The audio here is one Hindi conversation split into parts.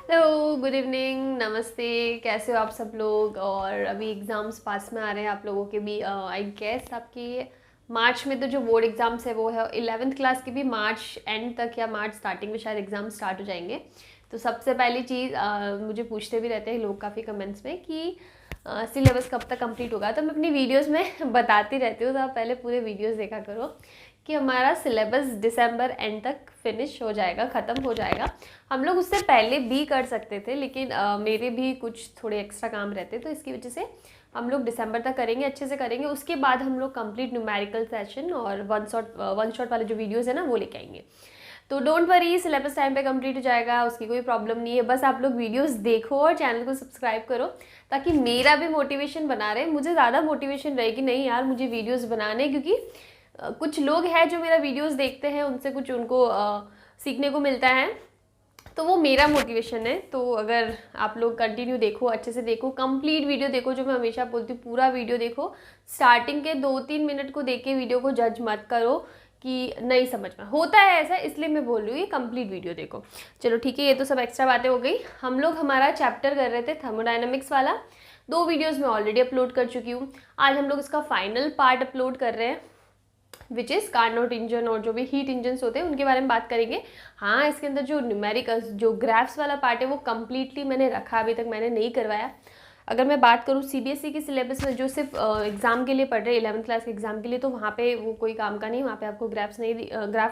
हेलो, गुड इवनिंग, नमस्ते। कैसे हो आप सब लोग? और अभी एग्ज़ाम्स पास में आ रहे हैं आप लोगों के भी। आई गेस आपकी मार्च में तो जो बोर्ड एग्ज़ाम्स है वो है 11th क्लास की भी मार्च एंड तक या मार्च स्टार्टिंग में शायद एग्ज़ाम स्टार्ट हो जाएंगे। तो सबसे पहली चीज़ मुझे पूछते भी रहते हैं लोग काफ़ी कमेंट्स में कि सिलेबस कब तक कंप्लीट होगा। तो मैं अपनी वीडियोज़ में बताती रहती हूँ, तो आप पहले पूरे वीडियोज़ देखा करो कि हमारा सिलेबस दिसंबर एंड तक फिनिश हो जाएगा, ख़त्म हो जाएगा। हम लोग उससे पहले भी कर सकते थे, लेकिन मेरे भी कुछ थोड़े एक्स्ट्रा काम रहते, तो इसकी वजह से हम लोग दिसंबर तक करेंगे, अच्छे से करेंगे। उसके बाद हम लोग कंप्लीट न्यूमेरिकल सेशन और वन शॉट वाले जो वीडियोज़ है ना वो लेके आएंगे। तो डोंट वरी, सिलेबस टाइम पे कंप्लीट हो जाएगा, उसकी कोई प्रॉब्लम नहीं है। बस आप लोग वीडियोस देखो और चैनल को सब्सक्राइब करो, ताकि मेरा भी मोटिवेशन बना रहे, मुझे ज़्यादा मोटिवेशन रहेगी नहीं यार मुझे वीडियोस बनाने, क्योंकि कुछ लोग हैं जो मेरा वीडियोस देखते हैं, उनसे कुछ उनको सीखने को मिलता है, तो वो मेरा मोटिवेशन है। तो अगर आप लोग कंटिन्यू देखो, अच्छे से देखो, कंप्लीट वीडियो देखो, जो मैं हमेशा बोलती हूँ पूरा वीडियो देखो। स्टार्टिंग के 2-3 मिनट को देख के वीडियो को जज मत करो कि नहीं समझ में होता है ऐसा, इसलिए मैं बोल रही हूँ ये कंप्लीट वीडियो देखो। चलो ठीक है, ये तो सब एक्स्ट्रा बातें हो गई। हम लोग हमारा चैप्टर कर रहे थे थर्मोडायनेमिक्स वाला। 2 वीडियोज़ मैं ऑलरेडी अपलोड कर चुकी हूँ। आज हम लोग इसका फाइनल पार्ट अपलोड कर रहे हैं, विच इज़ कार्नोट इंजन और जो भी हीट इंजन्स होते हैं उनके बारे में बात करेंगे। हाँ, इसके अंदर जो न्यूमेरिकल जो ग्राफ्स वाला पार्ट है वो कम्प्लीटली मैंने रखा, अभी तक मैंने नहीं करवाया। अगर मैं बात करूँ सीबीएसई की सिलेबस में जो सिर्फ एग्ज़ाम के लिए पढ़ रहे हैं, 11th क्लास के एग्ज़ाम के लिए, तो वहाँ पे वो कोई काम का नहीं, वहाँ पे आपको ग्राफ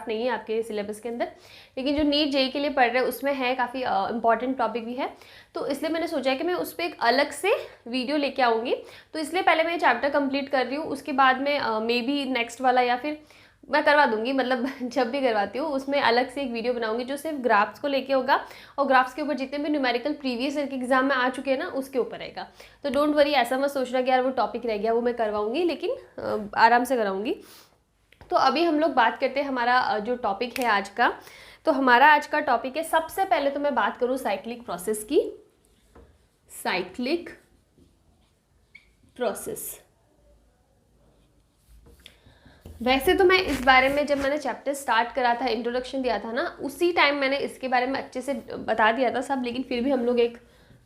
नहीं है आपके सिलेबस के अंदर। लेकिन जो नीट जेई के लिए पढ़ रहे हैं उसमें है, काफ़ी इंपॉर्टेंट टॉपिक भी है। तो इसलिए मैंने सोचा है कि मैं उस पर एक अलग से वीडियो लेके आऊँगी। तो इसलिए पहले मैं चैप्टर कंप्लीट कर रही हूँ, उसके बाद में मे बी नेक्स्ट वाला या फिर मैं करवा दूंगी, मतलब जब भी करवाती हूँ उसमें अलग से एक वीडियो बनाऊंगी जो सिर्फ ग्राफ्स को लेके होगा, और ग्राफ्स के ऊपर जितने भी न्यूमेरिकल प्रीवियस ईयर के एग्जाम में आ चुके हैं ना उसके ऊपर रहेगा। तो डोंट वरी, ऐसा मत सोचना कि यार वो टॉपिक रह गया, वो मैं करवाऊंगी, लेकिन आराम से कराऊंगी। तो अभी हम लोग बात करते हैं हमारा जो टॉपिक है आज का। तो हमारा आज का टॉपिक है, सबसे पहले तो मैं बात करूँ साइक्लिक प्रोसेस की। साइक्लिक प्रोसेस, वैसे तो मैं इस बारे में जब मैंने चैप्टर स्टार्ट करा था, इंट्रोडक्शन दिया था ना, उसी टाइम मैंने इसके बारे में अच्छे से बता दिया था सब, लेकिन फिर भी हम लोग एक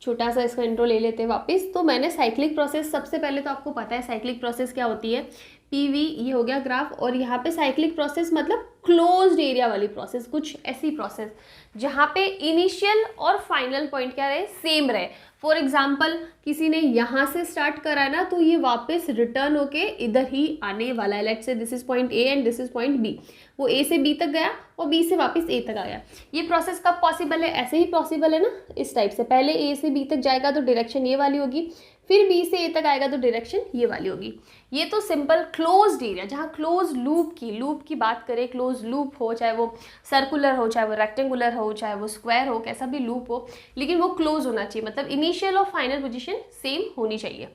छोटा सा इसका इंट्रो ले लेते हैं वापस। तो मैंने साइक्लिक प्रोसेस, सबसे पहले तो आपको पता है साइक्लिक प्रोसेस क्या होती है। पीवी ये हो गया ग्राफ, और यहाँ पे साइक्लिक प्रोसेस मतलब क्लोज्ड एरिया वाली प्रोसेस, कुछ ऐसी प्रोसेस जहाँ पे इनिशियल और फाइनल पॉइंट क्या रहे, सेम रहे। फॉर एग्जाम्पल किसी ने यहाँ से स्टार्ट करा ना, तो ये वापस रिटर्न होके इधर ही आने वाला है। Let's say this is point A and this is point B. वो ए से बी तक गया और बी से वापस ए तक आ गया। ये प्रोसेस कब पॉसिबल है? ऐसे ही पॉसिबल है ना, इस टाइप से। पहले ए से बी तक जाएगा तो डायरेक्शन ये वाली होगी, फिर बी से ए तक आएगा तो डायरेक्शन ये वाली होगी। ये तो सिंपल क्लोज्ड एरिया, जहाँ क्लोज लूप की बात करें, क्लोज लूप हो, चाहे वो सर्कुलर हो, चाहे वो रेक्टेंगुलर हो, चाहे वो स्क्वायर हो, कैसा भी लूप हो, लेकिन वो क्लोज होना चाहिए, मतलब इनिशियल और फाइनल पोजीशन सेम होनी चाहिए।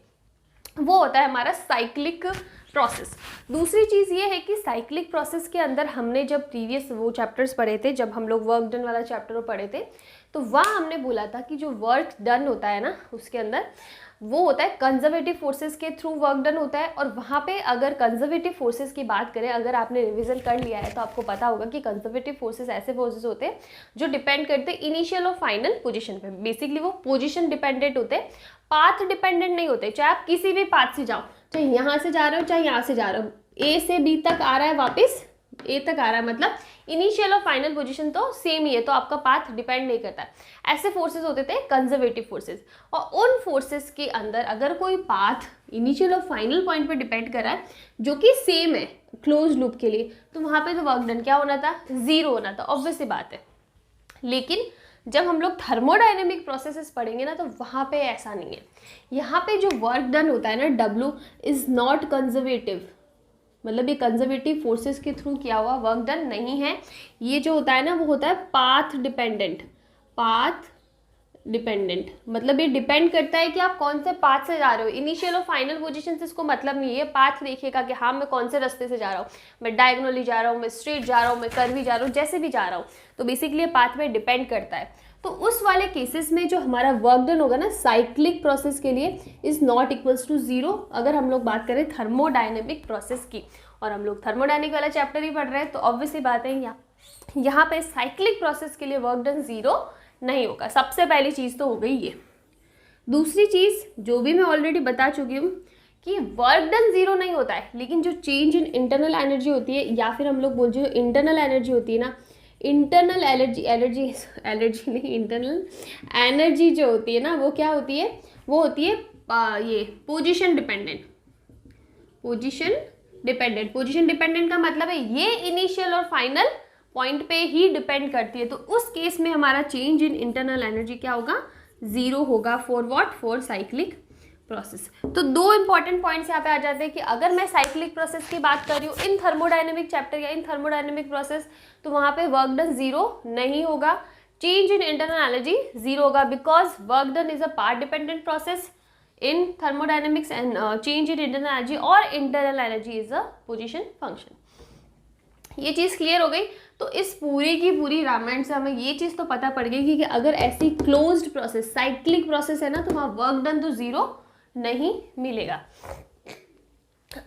वो होता है हमारा साइक्लिक प्रोसेस। दूसरी चीज़ ये है कि साइक्लिक प्रोसेस के अंदर हमने जब प्रीवियस वो चैप्टर्स पढ़े थे, जब हम लोग वर्क डन वाला चैप्टर पढ़े थे, तो वहाँ हमने बोला था कि जो वर्क डन होता है ना, उसके अंदर वो होता है कंजर्वेटिव फोर्सेस के थ्रू वर्क डन होता है। और वहाँ पे अगर कंजर्वेटिव फोर्सेस की बात करें, अगर आपने रिवीजन कर लिया है तो आपको पता होगा कि कंजर्वेटिव फोर्सेस ऐसे फोर्सेस होते हैं जो डिपेंड करते हैं इनिशियल और फाइनल पोजीशन पे। बेसिकली वो पोजीशन डिपेंडेंट होते हैं, पाथ डिपेंडेंट नहीं होते। चाहे आप किसी भी पाथ से जाओ, चाहे यहाँ से जा रहे हो चाहे यहाँ से जा रहे हो, ए से बी तक आ रहा है, वापस ए तक आ रहा है, मतलब इनिशियल और फाइनल पोजीशन तो सेम ही है, तो आपका पाथ डिपेंड नहीं करता है। ऐसे फोर्सेस होते थे कंजर्वेटिव फोर्सेस। और उन फोर्सेस के अंदर अगर कोई पाथ इनिशियल और फाइनल पॉइंट पे डिपेंड कर रहा है जो कि सेम है क्लोज लूप के लिए, तो वहाँ पे तो वर्क डन क्या होना था, 0 होना था, ऑब्वियस सी बात है। लेकिन जब हम लोग थर्मोडायनेमिक प्रोसेसेस पढ़ेंगे ना, तो वहाँ पे ऐसा नहीं है। यहाँ पे जो वर्क डन होता है ना, W इज़ नॉट कंजर्वेटिव, मतलब ये कंजर्वेटिव फोर्सेस के थ्रू किया हुआ वर्क डन नहीं है। ये जो होता है ना, वो होता है पाथ डिपेंडेंट। पाथ डिपेंडेंट मतलब ये डिपेंड करता है कि आप कौन से पाथ से जा रहे हो। इनिशियल और फाइनल पोजीशन से इसको मतलब नहीं है। पाथ देखिएगा कि हाँ मैं कौन से रास्ते से जा रहा हूँ, मैं डायगोनली जा रहा हूँ, मैं स्ट्रेट जा रहा हूँ, मैं कर्वी जा रहा हूँ, जैसे भी जा रहा हूँ, तो बेसिकली पाथ में डिपेंड करता है। तो उस वाले केसेस में जो हमारा वर्क डन होगा ना साइक्लिक प्रोसेस के लिए, इज नॉट इक्वल्स टू 0। अगर हम लोग बात करें थर्मोडायनेमिक प्रोसेस की, और हम लोग थर्मोडायनेमिक वाला चैप्टर ही पढ़ रहे हैं, तो ऑब्वियसली बात है यहाँ पे साइक्लिक प्रोसेस के लिए वर्क डन 0 नहीं होगा। सबसे पहली चीज़ तो हो गई ये। दूसरी चीज़ जो भी मैं ऑलरेडी बता चुकी हूँ कि वर्क डन जीरो नहीं होता है, लेकिन जो चेंज इन इंटरनल एनर्जी होती है, या फिर हम लोग बोल जो इंटरनल एनर्जी होती है ना, इंटरनल एनर्जी नहीं, इंटरनल एनर्जी जो होती है ना, वो क्या होती है, वो होती है ये पोजीशन डिपेंडेंट। पोजीशन डिपेंडेंट का मतलब है ये इनिशियल और फाइनल पॉइंट पे ही डिपेंड करती है। तो उस केस में हमारा चेंज इन इंटरनल एनर्जी क्या होगा, जीरो होगा। For what, for cyclic process. तो दो इंपॉर्टेंट पॉइंट्स यहाँ पे आ जाते हैं कि अगर मैं साइक्लिक प्रोसेस की बात कर रही हूँ इन थर्मोडायनेमिक चैप्टर या इन थर्मोडायनेमिक प्रोसेस, तो वहाँ पे वर्क डन जीरो नहीं होगा, change in internal energy zero होगा, because work done is a path dependent process in thermodynamics and change in internal energy, और internal energy is a position function. ये चीज़ क्लियर हो गई। तो इस पूरी की पूरी रामायण से हमें ये चीज़ तो पता पड़ गई कि अगर ऐसी क्लोज्ड प्रोसेस साइक्लिक प्रोसेस है ना, तो वहाँ वर्क डन तो जीरो नहीं मिलेगा।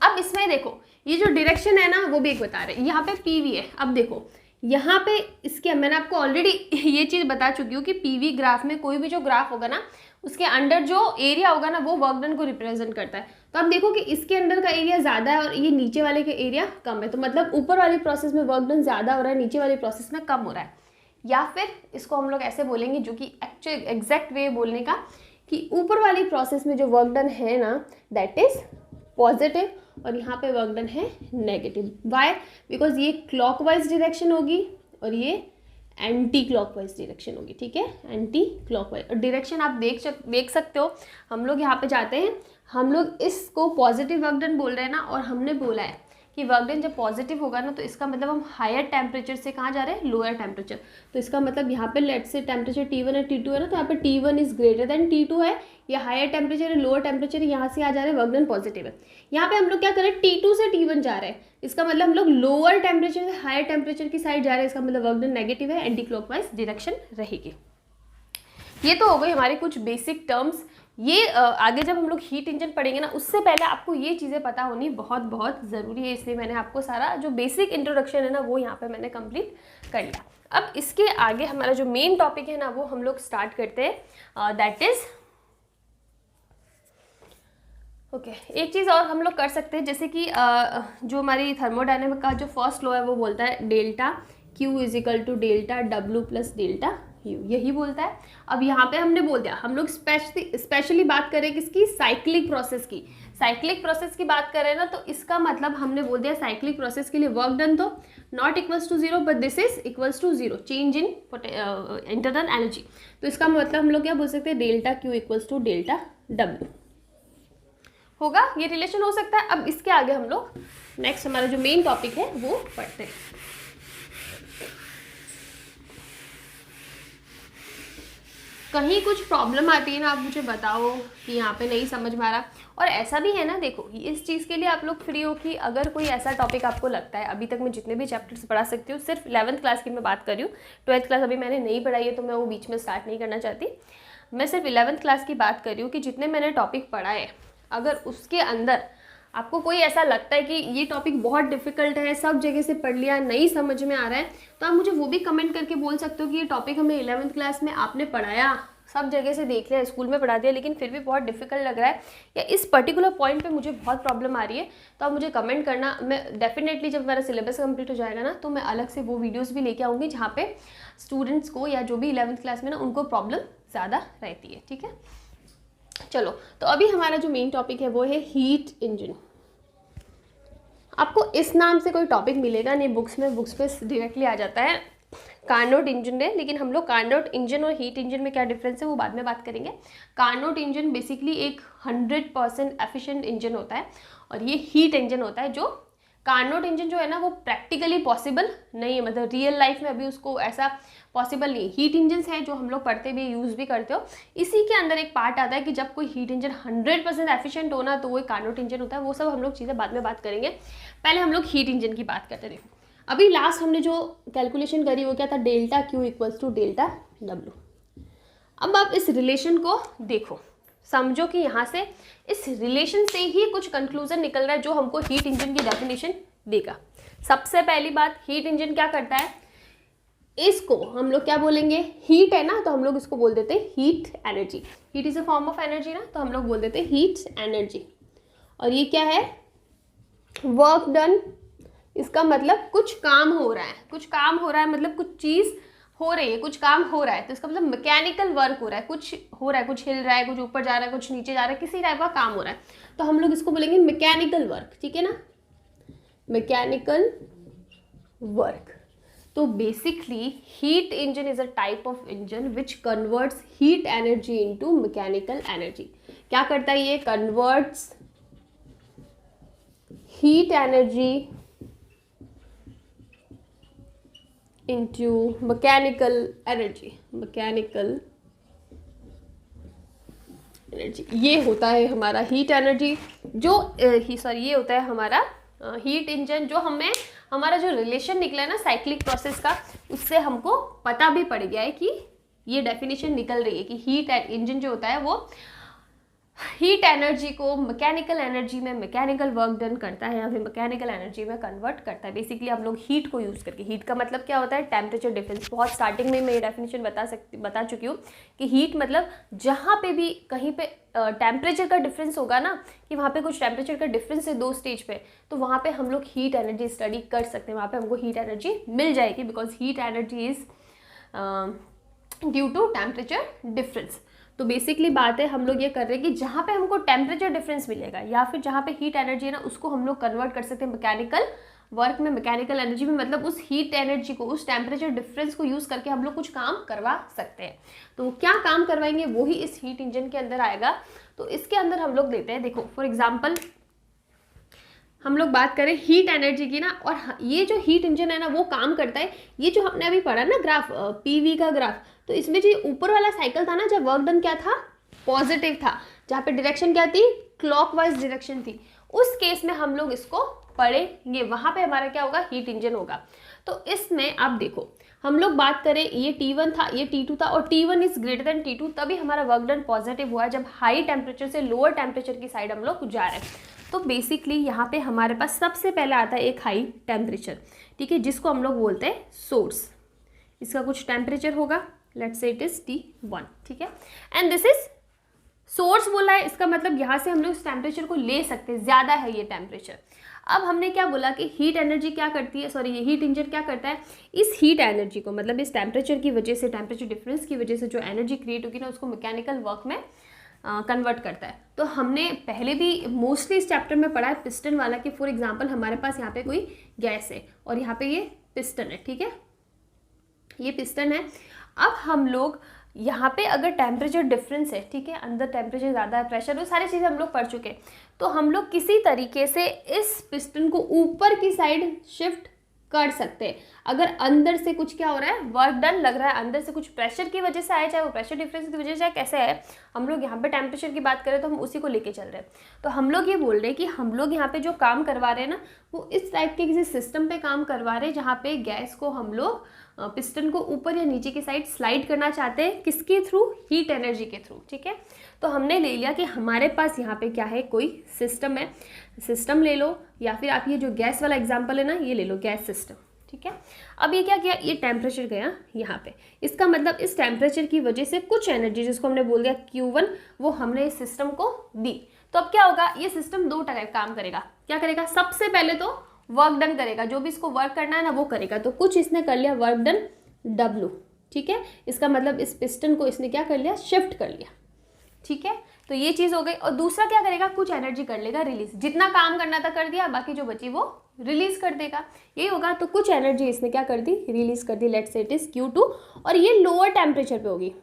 अब इसमें देखो ये जो डायरेक्शन है ना, वो भी एक बता रहे हैं। यहाँ पे पीवी है। अब देखो यहाँ पे इसके मैंने आपको ऑलरेडी ये चीज़ बता चुकी हूँ कि पीवी ग्राफ में कोई भी जो ग्राफ होगा ना, उसके अंडर जो एरिया होगा ना, वो वर्क डन को रिप्रेजेंट करता है। तो आप देखो कि इसके अंदर का एरिया ज़्यादा है और ये नीचे वाले का एरिया कम है, तो मतलब ऊपर वाली प्रोसेस में वर्क डन ज़्यादा हो रहा है, नीचे वाली प्रोसेस में कम हो रहा है। या फिर इसको हम लोग ऐसे बोलेंगे, जो कि एक्चुअल एग्जैक्ट वे बोलने का, कि ऊपर वाली प्रोसेस में जो वर्क डन है ना, दैट इज पॉजिटिव, और यहाँ पे वर्क डन है नेगेटिव। वाई? बिकॉज ये क्लॉकवाइज डायरेक्शन होगी और ये एंटी क्लॉकवाइज डायरेक्शन होगी। ठीक है, एंटी क्लॉकवाइज। और डायरेक्शन आप देख सकते हो। हम लोग यहाँ पे जाते हैं, हम लोग इसको पॉजिटिव वर्क डन बोल रहे हैं ना, और हमने बोला है कि वर्क डन जब पॉजिटिव होगा ना, तो इसका मतलब हम हायर टेम्परेचर से कहाँ जा रहे हैं, लोअर टेम्परेचर। तो इसका मतलब यहाँ पे लेट्स से टेम्परेचर T1 है, T2 है ना, तो यहाँ पे T1 is greater than T2 है, या हायर टेम्परेचर है, लोअर टेम्परेचर है, यहाँ से आ जा रहे हैं, वर्क डन पॉजिटिव है। यहाँ पे हम लोग क्या करें, T2 से T1 जा रहे हैं, इसका मतलब हम लोग लोअर टेम्परेचर से हायर टेम्परेचर की साइड जा रहे हैं, इसका मतलब वर्क डन नेगेटिव है, एंटी क्लॉकवाइज डायरेक्शन रहेगी। ये तो हो गई हमारी कुछ बेसिक टर्म्स। ये आगे जब हम लोग हीट इंजन पढ़ेंगे ना, उससे पहले आपको ये चीज़ें पता होनी बहुत बहुत ज़रूरी है, इसलिए मैंने आपको सारा जो बेसिक इंट्रोडक्शन है ना, वो यहाँ पे मैंने कंप्लीट कर लिया। अब इसके आगे हमारा जो मेन टॉपिक है ना, वो हम लोग स्टार्ट करते हैं, दैट इज ओके। एक चीज़ और हम लोग कर सकते हैं, जैसे कि जो हमारी थर्मोडायनेमिक का जो फर्स्ट लॉ है, वो बोलता है delta Q is equal to delta W plus delta U, यही बोलता है। अब यहाँ पे हमने बोल दिया, हम लोग स्पेशली बात करें किसकी, साइक्लिक प्रोसेस की। साइक्लिक प्रोसेस की बात करें ना, तो इसका मतलब हमने बोल दिया साइक्लिक प्रोसेस के लिए वर्क डन तो not equals to zero, but this is equals to zero, change in internal energy. तो इसका मतलब हम लोग क्या बोल सकते हैं, delta Q equals to delta W होगा। ये रिलेशन हो सकता है। अब इसके आगे हम लोग नेक्स्ट हमारा जो मेन टॉपिक है वो पढ़ते हैं। कहीं कुछ प्रॉब्लम आती है ना, आप मुझे बताओ कि यहाँ पे नहीं समझ में आ रहा। और ऐसा भी है ना, देखो इस चीज़ के लिए आप लोग फ्री हो कि अगर कोई ऐसा टॉपिक आपको लगता है, अभी तक मैं जितने भी चैप्टर्स पढ़ा सकती हूँ, सिर्फ 11th क्लास की मैं बात कर रही हूँ, 12th क्लास अभी मैंने नहीं पढ़ाई है, तो मैं वो बीच में स्टार्ट नहीं करना चाहती। मैं सिर्फ 11th क्लास की बात कर रही हूँ कि जितने मैंने टॉपिक पढ़ा है, अगर उसके अंदर आपको कोई ऐसा लगता है कि ये टॉपिक बहुत डिफिकल्ट है, सब जगह से पढ़ लिया, नहीं समझ में आ रहा है, तो आप मुझे वो भी कमेंट करके बोल सकते हो कि ये टॉपिक हमें 11th क्लास में आपने पढ़ाया, सब जगह से देख लिया, स्कूल में पढ़ा दिया, लेकिन फिर भी बहुत डिफिकल्ट लग रहा है, या इस पर्टिकुलर पॉइंट पे मुझे बहुत प्रॉब्लम आ रही है, तो आप मुझे कमेंट करना। मैं डेफिनेटली जब मेरा सिलेबस कंप्लीट हो जाएगा ना, तो मैं अलग से वो वीडियोज़ भी लेके आऊँगी जहाँ पे स्टूडेंट्स को या जो भी 11th क्लास में ना, उनको प्रॉब्लम ज़्यादा रहती है। ठीक है, चलो तो अभी हमारा जो मेन टॉपिक है वो है हीट इंजन। आपको इस नाम से कोई टॉपिक मिलेगा नहीं बुक्स में, बुक्स पे डायरेक्टली आ जाता है कार्नोट इंजन है, लेकिन हम लोग कार्नोट इंजन और हीट इंजन में क्या डिफरेंस है वो बाद में बात करेंगे। कार्नोट इंजन बेसिकली एक 100% एफिशिएंट इंजन होता है, और ये हीट इंजन होता है। जो कार्नोट इंजन जो है ना, वो प्रैक्टिकली पॉसिबल नहीं है, मतलब रियल लाइफ में अभी उसको ऐसा पॉसिबल नहीं। हीट इंजन्स हैं जो हम लोग पढ़ते भी, यूज़ भी करते हो, इसी के अंदर एक पार्ट आता है कि जब कोई हीट इंजन 100% एफिशिएंट होना, तो वो एक कार्नोट इंजन होता है। वो सब हम लोग चीज़ें बाद में बात करेंगे, पहले हम लोग हीट इंजन की बात करते थे। अभी लास्ट हमने जो कैलकुलेशन करी वो क्या था, delta Q equals to delta W। अब आप इस रिलेशन को देखो, समझो कि यहाँ से इस रिलेशन से ही कुछ कंक्लूजन निकल रहा है जो हमको हीट इंजन की डेफिनेशन देगा। सबसे पहली बात, हीट इंजन क्या करता है, इसको हम लोग क्या बोलेंगे, हीट है ना, तो हम लोग इसको बोल देते हैं heat energy. Heat is a form of energy ना, तो हम लोग बोल देते हैं हीट एनर्जी। और ये क्या है, वर्क डन, इसका मतलब कुछ काम हो रहा है, कुछ काम हो रहा है मतलब कुछ चीज़ हो रही है, कुछ काम हो रहा है, तो इसका मतलब मैकेनिकल वर्क हो रहा है, कुछ हो रहा है, कुछ हिल रहा है, कुछ ऊपर जा रहा है, कुछ नीचे जा रहा है, किसी टाइप का काम हो रहा है, तो हम लोग इसको बोलेंगे मैकेनिकल वर्क, ठीक है ना, मैकेनिकल वर्क। तो basically heat engine is a type of engine which converts heat energy into mechanical energy. क्या करता है ये, converts heat energy into mechanical energy, mechanical energy। ये होता है हमारा हीट एनर्जी, जो ये होता है हमारा हीट इंजन, जो हमें हमारा जो रिलेशन निकला है ना साइक्लिक प्रोसेस का, उससे हमको पता भी पड़ गया है कि ये डेफिनेशन निकल रही है कि हीट इंजन जो होता है वो हीट एनर्जी को मैकेनिकल एनर्जी में मैकेनिकल वर्क डन करता है या फिर मैकेनिकल एनर्जी में कन्वर्ट करता है। बेसिकली हम लोग हीट को यूज़ करके, हीट का मतलब क्या होता है, टेम्परेचर डिफरेंस। बहुत स्टार्टिंग में मैं ये डेफिनेशन बता चुकी हूँ कि हीट मतलब जहाँ पे भी कहीं पे टेम्परेचर का डिफरेंस होगा ना, कि वहाँ पे कुछ टेम्परेचर का डिफरेंस है दो स्टेज पे, तो वहाँ पे हम लोग हीट एनर्जी स्टडी कर सकते हैं, वहाँ पे हमको हीट एनर्जी मिल जाएगी, because heat energy is due to temperature difference. तो बेसिकली बात है हम लोग ये कर रहे हैं कि जहाँ पे हमको टेम्परेचर डिफरेंस मिलेगा या फिर जहाँ पे हीट एनर्जी है ना, उसको हम लोग कन्वर्ट कर सकते हैं मैकेनिकल वर्क में, मैकेनिकल एनर्जी में, मतलब उस हीट एनर्जी को, उस टेम्परेचर डिफरेंस को यूज़ करके हम लोग कुछ काम करवा सकते हैं। तो क्या काम करवाएंगे वो ही इस हीट इंजन के अंदर आएगा। तो इसके अंदर हम लोग लेते हैं, देखो फॉर एग्जाम्पल हम लोग बात करें हीट एनर्जी की ना, और ये जो हीट इंजन है ना वो काम करता है, ये जो हमने अभी पढ़ा ना ग्राफ, पीवी का ग्राफ, तो इसमें जो ऊपर वाला साइकिल था ना, जब वर्क डन क्या था, पॉजिटिव था, जहाँ पे डायरेक्शन क्या थी, क्लॉकवाइज डायरेक्शन थी, उस केस में हम लोग इसको पढ़ेंगे, वहाँ पे हमारा क्या होगा, हीट इंजन होगा। तो इसमें आप देखो हम लोग बात करें, ये T1 था, ये T2 था, और T1 is greater than T2, तभी हमारा वर्क डन पॉजिटिव हुआ है, जब हाई टेम्परेचर से लोअर टेम्परेचर की साइड हम लोग जा रहे हैं। तो बेसिकली यहाँ पे हमारे पास सबसे पहले आता है एक हाई टेम्परेचर, ठीक है, जिसको हम लोग बोलते हैं सोर्स। इसका कुछ टेम्परेचर होगा, let's say it is T1, ठीक है, एंड दिस इज सोर्स बोला है, इसका मतलब यहाँ से हम लोग इस टेम्परेचर को ले सकते हैं, ज़्यादा है ये टेम्परेचर। अब हमने क्या बोला कि हीट एनर्जी क्या करती है, सॉरी ये हीट इंजन क्या करता है, इस हीट एनर्जी को, मतलब इस टेम्परेचर की वजह से, टेम्परेचर डिफरेंस की वजह से जो एनर्जी क्रिएट होगी ना, उसको मैकेनिकल वर्क में कन्वर्ट करता है। तो हमने पहले भी मोस्टली इस चैप्टर में पढ़ा है पिस्टन वाला, कि फॉर एग्जांपल हमारे पास यहाँ पे कोई गैस है और यहाँ पे ये पिस्टन है, ठीक है, ये पिस्टन है। अब हम लोग यहाँ पे अगर टेम्परेचर डिफरेंस है, ठीक है, अंदर टेम्परेचर ज़्यादा है, प्रेशर, वो सारी चीज़ें हम लोग पढ़ चुके हैं, तो हम लोग किसी तरीके से इस पिस्टन को ऊपर की साइड शिफ्ट कर सकते हैं। अगर अंदर से कुछ क्या हो रहा है, वर्क डन लग रहा है, अंदर से कुछ प्रेशर की वजह से आए, चाहे वो प्रेशर डिफरेंस की वजह से कैसे आए, हम लोग यहाँ पे टेम्परेचर की बात करें तो हम उसी को लेके चल रहे हैं। तो हम लोग ये बोल रहे हैं कि हम लोग यहाँ पे जो काम करवा रहे हैं ना, वो इस टाइप के किसी सिस्टम पे काम करवा रहे हैं, जहाँ पे गैस को हम लोग पिस्टन को ऊपर या नीचे की साइड स्लाइड करना चाहते हैं, किसके थ्रू, हीट एनर्जी के थ्रू, ठीक है। तो हमने ले लिया कि हमारे पास यहाँ पे क्या है, कोई सिस्टम है, सिस्टम ले लो, या फिर आप ये जो गैस वाला एग्जांपल है ना, ये ले लो, गैस सिस्टम, ठीक है। अब ये क्या किया, ये टेम्परेचर गया यहाँ पे, इसका मतलब इस टेम्परेचर की वजह से कुछ एनर्जी, जिसको हमने बोल दिया Q1, वो हमने इस सिस्टम को दी। तो अब क्या होगा, ये सिस्टम दो टाइप काम करेगा। क्या करेगा, सबसे पहले तो वर्क डन करेगा, जो भी इसको वर्क करना है ना वो करेगा। तो कुछ इसने कर लिया वर्क डन W, ठीक है, इसका मतलब इस पिस्टन को इसने क्या कर लिया, शिफ्ट कर लिया, ठीक है। तो ये चीज़ हो गई। और दूसरा क्या करेगा, कुछ एनर्जी कर लेगा रिलीज, जितना काम करना था कर दिया, बाकी जो बची वो रिलीज कर देगा, यही होगा। तो कुछ एनर्जी इसने क्या कर दी, रिलीज कर दी, let's say it is Q2, और ये लोअर टेम्परेचर पे होगी,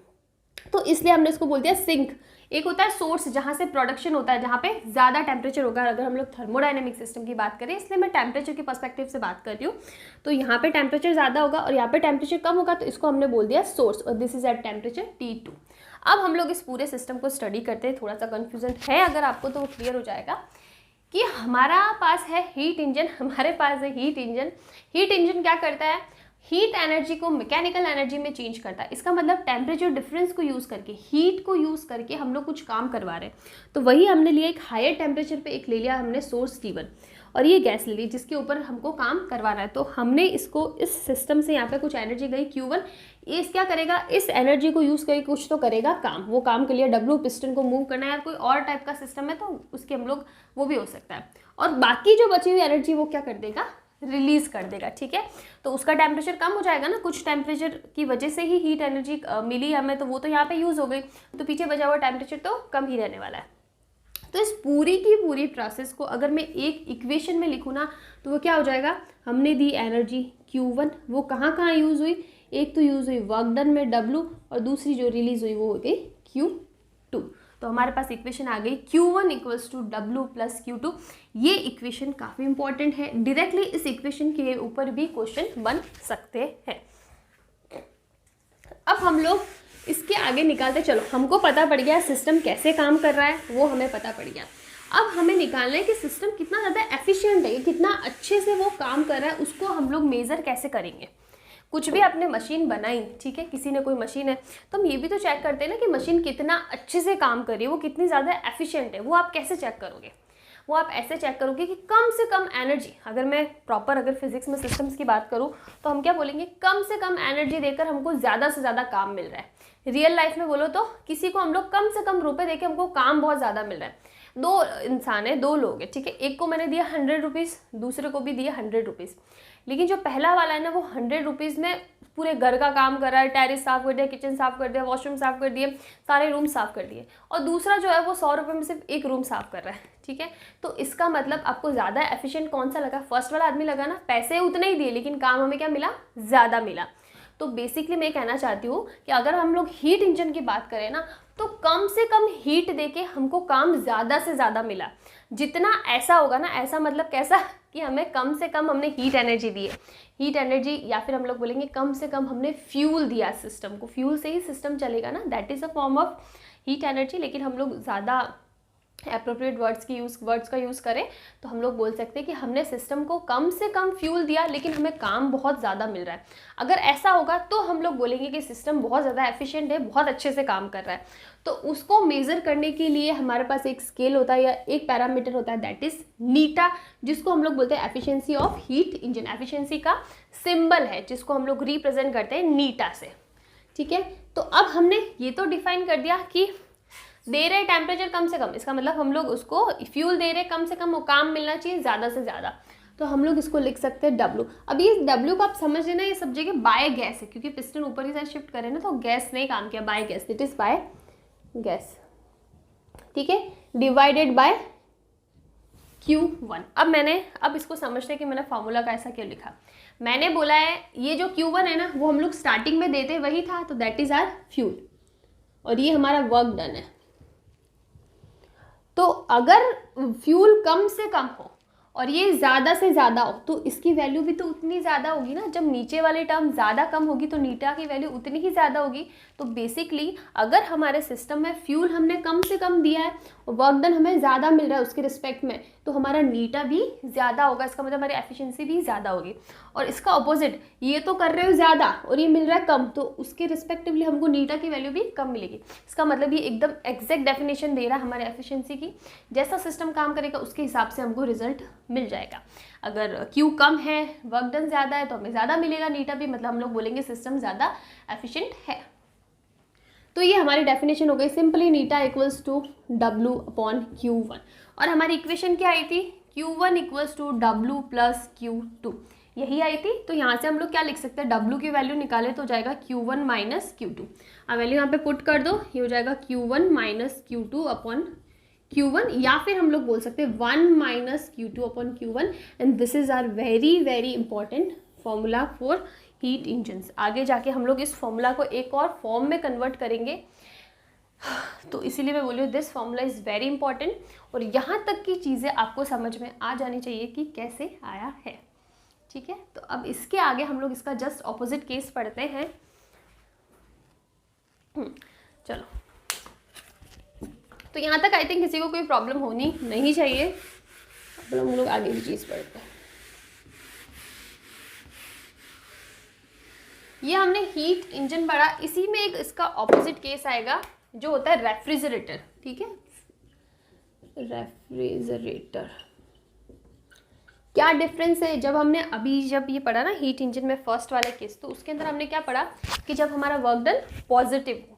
तो इसलिए हमने इसको बोल दिया सिंक। एक होता है सोर्स, जहाँ से प्रोडक्शन होता है, जहाँ पे ज़्यादा टेम्परेचर होगा, अगर हम लोग थर्मोडायनेमिक सिस्टम की बात करें, इसलिए मैं टेम्परेचर के पर्सपेक्टिव से बात कर रही हूँ। तो यहाँ पे टेम्परेचर ज़्यादा होगा और यहाँ पे टेम्परेचर कम होगा, तो इसको हमने बोल दिया सोर्स, और this is at temperature T2। अब हम लोग इस पूरे सिस्टम को स्टडी करते हैं, थोड़ा सा कन्फ्यूजन है अगर आपको तो वो क्लियर हो जाएगा कि हमारा पास है हीट इंजन, हमारे पास है हीट इंजन। हीट इंजन क्या करता है, हीट एनर्जी को मैकेनिकल एनर्जी में चेंज करता है। इसका मतलब टेम्परेचर डिफरेंस को यूज़ करके, हीट को यूज़ करके हम लोग कुछ काम करवा रहे हैं। तो वही हमने लिया, एक हायर टेम्परेचर पे एक ले लिया हमने सोर्स T1, और ये गैस ले ली जिसके ऊपर हमको काम करवाना है। तो हमने इसको इस सिस्टम से यहाँ पे कुछ एनर्जी गई Q1, ये क्या करेगा, इस एनर्जी को यूज़ करके कुछ तो करेगा काम। वो काम के लिए W पिस्टन को मूव करना है, या कोई और टाइप का सिस्टम है तो उसके हम लोग वो भी हो सकता है। और बाकी जो बची हुई एनर्जी वो क्या कर देगा, रिलीज कर देगा। ठीक है, तो उसका टेम्परेचर कम हो जाएगा ना, कुछ टेम्परेचर की वजह से ही हीट एनर्जी मिली हमें, तो वो तो यहाँ पे यूज़ हो गई, तो पीछे बचा हुआ टेम्परेचर तो कम ही रहने वाला है। तो इस पूरी की पूरी प्रोसेस को अगर मैं एक इक्वेशन में लिखूँ ना, तो वो क्या हो जाएगा, हमने दी एनर्जी Q1, वो कहाँ कहाँ यूज़ हुई, एक तो यूज़ हुई वर्क डन में W, और दूसरी जो रिलीज हुई वो हो गई Q2। तो हमारे पास इक्वेशन आ गई Q1 equals to W plus Q2। ये इक्वेशन काफ़ी इंपॉर्टेंट है, डायरेक्टली इस इक्वेशन के ऊपर भी क्वेश्चन बन सकते हैं। अब हम लोग इसके आगे निकालते चलो, हमको पता पड़ गया सिस्टम कैसे काम कर रहा है, वो हमें पता पड़ गया। अब हमें निकालना है कि सिस्टम कितना ज़्यादा एफिशिएंट है, कितना अच्छे से वो काम कर रहा है, उसको हम लोग मेज़र कैसे करेंगे। कुछ भी आपने मशीन बनाई, ठीक है, किसी ने कोई मशीन है, तो हम ये भी तो चेक करते हैं ना कि मशीन कितना अच्छे से काम कर रही है, वो कितनी ज़्यादा एफिशिएंट है। वो आप कैसे चेक करोगे, वो आप ऐसे चेक करोगे कि कम से कम एनर्जी, अगर मैं प्रॉपर अगर फिजिक्स में सिस्टम्स की बात करूँ तो हम क्या बोलेंगे, कम से कम एनर्जी देकर हमको ज़्यादा से ज़्यादा काम मिल रहा है। रियल लाइफ में बोलो तो किसी को हम लोग कम से कम रुपए देके हमको काम बहुत ज़्यादा मिल रहा है। दो इंसान है, दो लोग हैं, ठीक है, एक को मैंने दिया 100 रुपीज़, दूसरे को भी दिया 100 रुपीज़, लेकिन जो पहला वाला है ना वो 100 रुपीज़ में पूरे घर का काम कर रहा है, टेरेस साफ़ कर दिया, किचन साफ़ कर दिया, वॉशरूम साफ़ कर दिए, सारे रूम साफ़ कर दिए, और दूसरा जो है वो 100 रुपये में सिर्फ एक रूम साफ़ कर रहा है। ठीक है, तो इसका मतलब आपको ज़्यादा एफिशिएंट कौन सा लगा, फर्स्ट वाला आदमी लगा ना, पैसे उतने ही दिए लेकिन काम हमें क्या मिला, ज़्यादा मिला। तो बेसिकली मैं कहना चाहती हूँ कि अगर हम लोग हीट इंजन की बात करें ना, तो कम से कम हीट देके हमको काम ज़्यादा से ज़्यादा मिला। जितना ऐसा होगा ना, ऐसा मतलब कैसा कि हमें कम से कम हमने हीट एनर्जी दी है, हीट एनर्जी, या फिर हम लोग बोलेंगे कम से कम हमने फ्यूल दिया सिस्टम को, फ्यूल से ही सिस्टम चलेगा ना, that is a form of heat energy. लेकिन हम लोग ज़्यादा एप्रोप्रिएट वर्ड्स का यूज़ करें तो हम लोग बोल सकते हैं कि हमने सिस्टम को कम से कम फ्यूल दिया लेकिन हमें काम बहुत ज़्यादा मिल रहा है। अगर ऐसा होगा तो हम लोग बोलेंगे कि सिस्टम बहुत ज़्यादा एफिशिएंट है, बहुत अच्छे से काम कर रहा है। तो उसको मेज़र करने के लिए हमारे पास एक स्केल होता है या एक पैरामीटर होता है, दैट इज़ नीटा, जिसको हम लोग बोलते हैं efficiency of heat engine. Efficiency का सिंबल है जिसको हम लोग रिप्रेजेंट करते हैं नीटा से। ठीक है, तो अब हमने ये तो डिफाइन कर दिया कि दे रहे टेम्परेचर कम से कम, इसका मतलब हम लोग उसको फ्यूल दे रहे कम से कम, वो काम मिलना चाहिए ज़्यादा से ज़्यादा, तो हम लोग इसको लिख सकते हैं W। अब ये W को आप समझ लेना, ये सब जगह बाय गैस है क्योंकि पिस्टन ऊपर ही साइड शिफ्ट करें ना, तो गैस ने काम किया, by gas, it is by gas. ठीक है, डिवाइडेड बाय Q1। अब इसको समझते कि मैंने फॉर्मूला का ऐसा क्यों लिखा। मैंने बोला है ये जो Q1 है ना, वो हम लोग स्टार्टिंग में देते वही था, तो दैट इज़ आर फ्यूल, और ये हमारा वर्क डन है। तो अगर फ्यूल कम से कम हो और ये ज़्यादा से ज़्यादा हो तो इसकी वैल्यू भी तो उतनी ज़्यादा होगी ना। जब नीचे वाली टर्म ज़्यादा कम होगी तो नीटा की वैल्यू उतनी ही ज़्यादा होगी। तो बेसिकली अगर हमारे सिस्टम में फ्यूल हमने कम से कम दिया है और वर्क डन हमें ज़्यादा मिल रहा है उसके रिस्पेक्ट में, तो हमारा नीटा भी ज़्यादा होगा। इसका मतलब हमारी एफिशिएंसी भी ज़्यादा होगी। और इसका ऑपोजिट, ये तो कर रहे हो ज़्यादा और ये मिल रहा है कम, तो उसके रिस्पेक्टिवली हमको नीटा की वैल्यू भी कम मिलेगी। इसका मतलब ये एकदम एग्जैक्ट डेफिनेशन दे रहा है हमारे एफिशिएंसी की। जैसा सिस्टम काम करेगा उसके हिसाब से हमको रिजल्ट मिल जाएगा। अगर Q कम है, वर्क डन ज़्यादा है, तो हमें ज़्यादा मिलेगा नीटा भी, मतलब हम लोग बोलेंगे सिस्टम ज़्यादा एफिशिएंट है। तो ये हमारी डेफिनेशन हो गई, simply eta equals to W upon Q1। और हमारी इक्वेशन क्या आई थी, Q1 equals to W plus Q2, यही आई थी। तो यहाँ से हम लोग क्या लिख सकते हैं, W की वैल्यू निकाले तो जाएगा Q1 माइनस Q2। अब वैल्यू यहाँ पे पुट कर दो, ये हो जाएगा Q1 minus Q2 upon Q1, या फिर हम लोग बोल सकते हैं 1 minus Q2 upon Q1। And this is our very very important formula for heat engines. आगे जाके हम लोग इस फॉर्मूला को एक और फॉर्म में कन्वर्ट करेंगे, तो इसीलिए मैं बोल रही हूँ this formula is very important. और यहाँ तक की चीज़ें आपको समझ में आ जानी चाहिए कि कैसे आया है। ठीक है, तो अब इसके आगे हम लोग इसका जस्ट ऑपोजिट केस पढ़ते हैं। चलो, तो यहाँ तक आई थिंक किसी को कोई प्रॉब्लम होनी नहीं चाहिए। अब हम लोग आगे की चीज़ पढ़ते हैं। ये हमने हीट इंजन पढ़ा, इसी में एक इसका ऑपोजिट केस आएगा जो होता है रेफ्रिजरेटर। ठीक है, रेफ्रिजरेटर, क्या डिफरेंस है, जब हमने अभी जब ये पढ़ा ना हीट इंजन में फर्स्ट वाले केस, तो उसके अंदर हमने क्या पढ़ा कि जब हमारा वर्क डन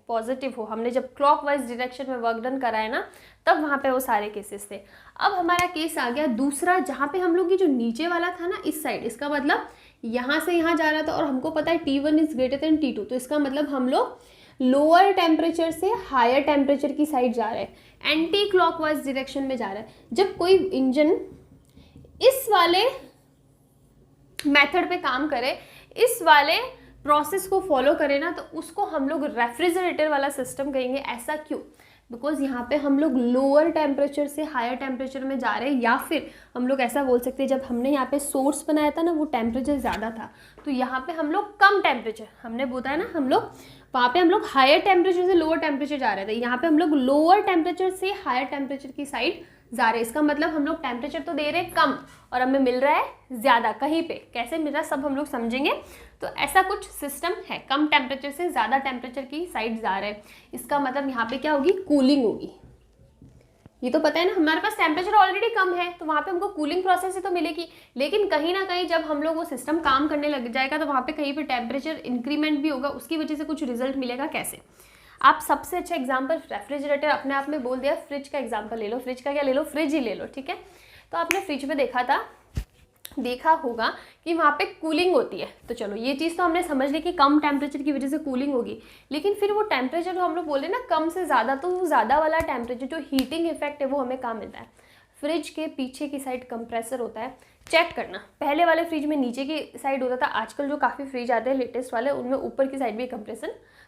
पॉजिटिव हो, हमने जब क्लॉकवाइज डायरेक्शन में वर्क डन करा है ना, तब वहाँ पे वो सारे केसेस थे। अब हमारा केस आ गया दूसरा, जहाँ पे हम लोग ये जो नीचे वाला था ना इस साइड, इसका मतलब यहाँ से यहाँ जा रहा था और हमको पता है T1 is greater than T2, तो इसका मतलब हम लोग लोअर टेम्परेचर से हायर टेम्परेचर की साइड जा रहे हैं, एंटी क्लॉकवाइज डायरेक्शन में जा रहा है। जब कोई इंजन इस वाले मेथड पे काम करे, इस वाले प्रोसेस को फॉलो करे ना, तो उसको हम लोग रेफ्रिजरेटर वाला सिस्टम कहेंगे। ऐसा क्यों? बिकॉज यहाँ पे हम लोग लोअर टेम्परेचर से हायर टेम्परेचर में जा रहे हैं, या फिर हम लोग ऐसा बोल सकते हैं जब हमने यहाँ पे सोर्स बनाया था ना वो टेम्परेचर ज़्यादा था, तो यहाँ पे हम लोग कम टेम्परेचर, हमने बोला है ना हम लोग वहाँ पे हम लोग हायर टेम्परेचर से लोअर टेम्परेचर जा रहे थे, यहाँ पे हम लोग लोअर टेम्परेचर से हायर टेम्परेचर की साइड जा रहे हैं। इसका मतलब हम लोग टेम्परेचर तो दे रहे हैं कम और हमें मिल रहा है ज़्यादा। कहीं पे कैसे मिल रहा है सब हम लोग समझेंगे। तो ऐसा कुछ सिस्टम है, कम टेम्परेचर से ज़्यादा टेम्परेचर की साइड जा रहे हैं। इसका मतलब यहाँ पे क्या होगी, कूलिंग होगी। ये तो पता है ना, हमारे पास टेम्परेचर ऑलरेडी कम है तो वहाँ पे हमको कूलिंग प्रोसेस ही तो मिलेगी। लेकिन कहीं ना कहीं जब हम लोग वो सिस्टम काम करने लग जाएगा तो वहाँ पे कहीं पे टेम्परेचर इंक्रीमेंट भी होगा, उसकी वजह से कुछ रिजल्ट मिलेगा। कैसे? आप सबसे अच्छा एग्जाम्पल रेफ्रिजरेटर अपने आप में बोल दिया, फ्रिज का एग्जाम्पल ले लो। फ्रिज का क्या ले लो, फ्रिज ही ले लो, ठीक है। तो आपने फ्रिज में देखा होगा कि वहाँ पे कूलिंग होती है। तो चलो ये चीज़ तो हमने समझ ली कि कम टेम्परेचर की वजह से कूलिंग होगी, लेकिन फिर वो टेम्परेचर जो हम लोग बोले ना कम से ज़्यादा, तो वो ज़्यादा वाला टेम्परेचर जो हीटिंग इफेक्ट है वो हमें कहाँ मिलता है? फ्रिज के पीछे की साइड कंप्रेसर होता है। चेक करना, पहले वाले फ्रिज में नीचे की साइड होता था, आजकल जो काफ़ी फ्रिज आते हैं लेटेस्ट वाले उनमें ऊपर की साइड भी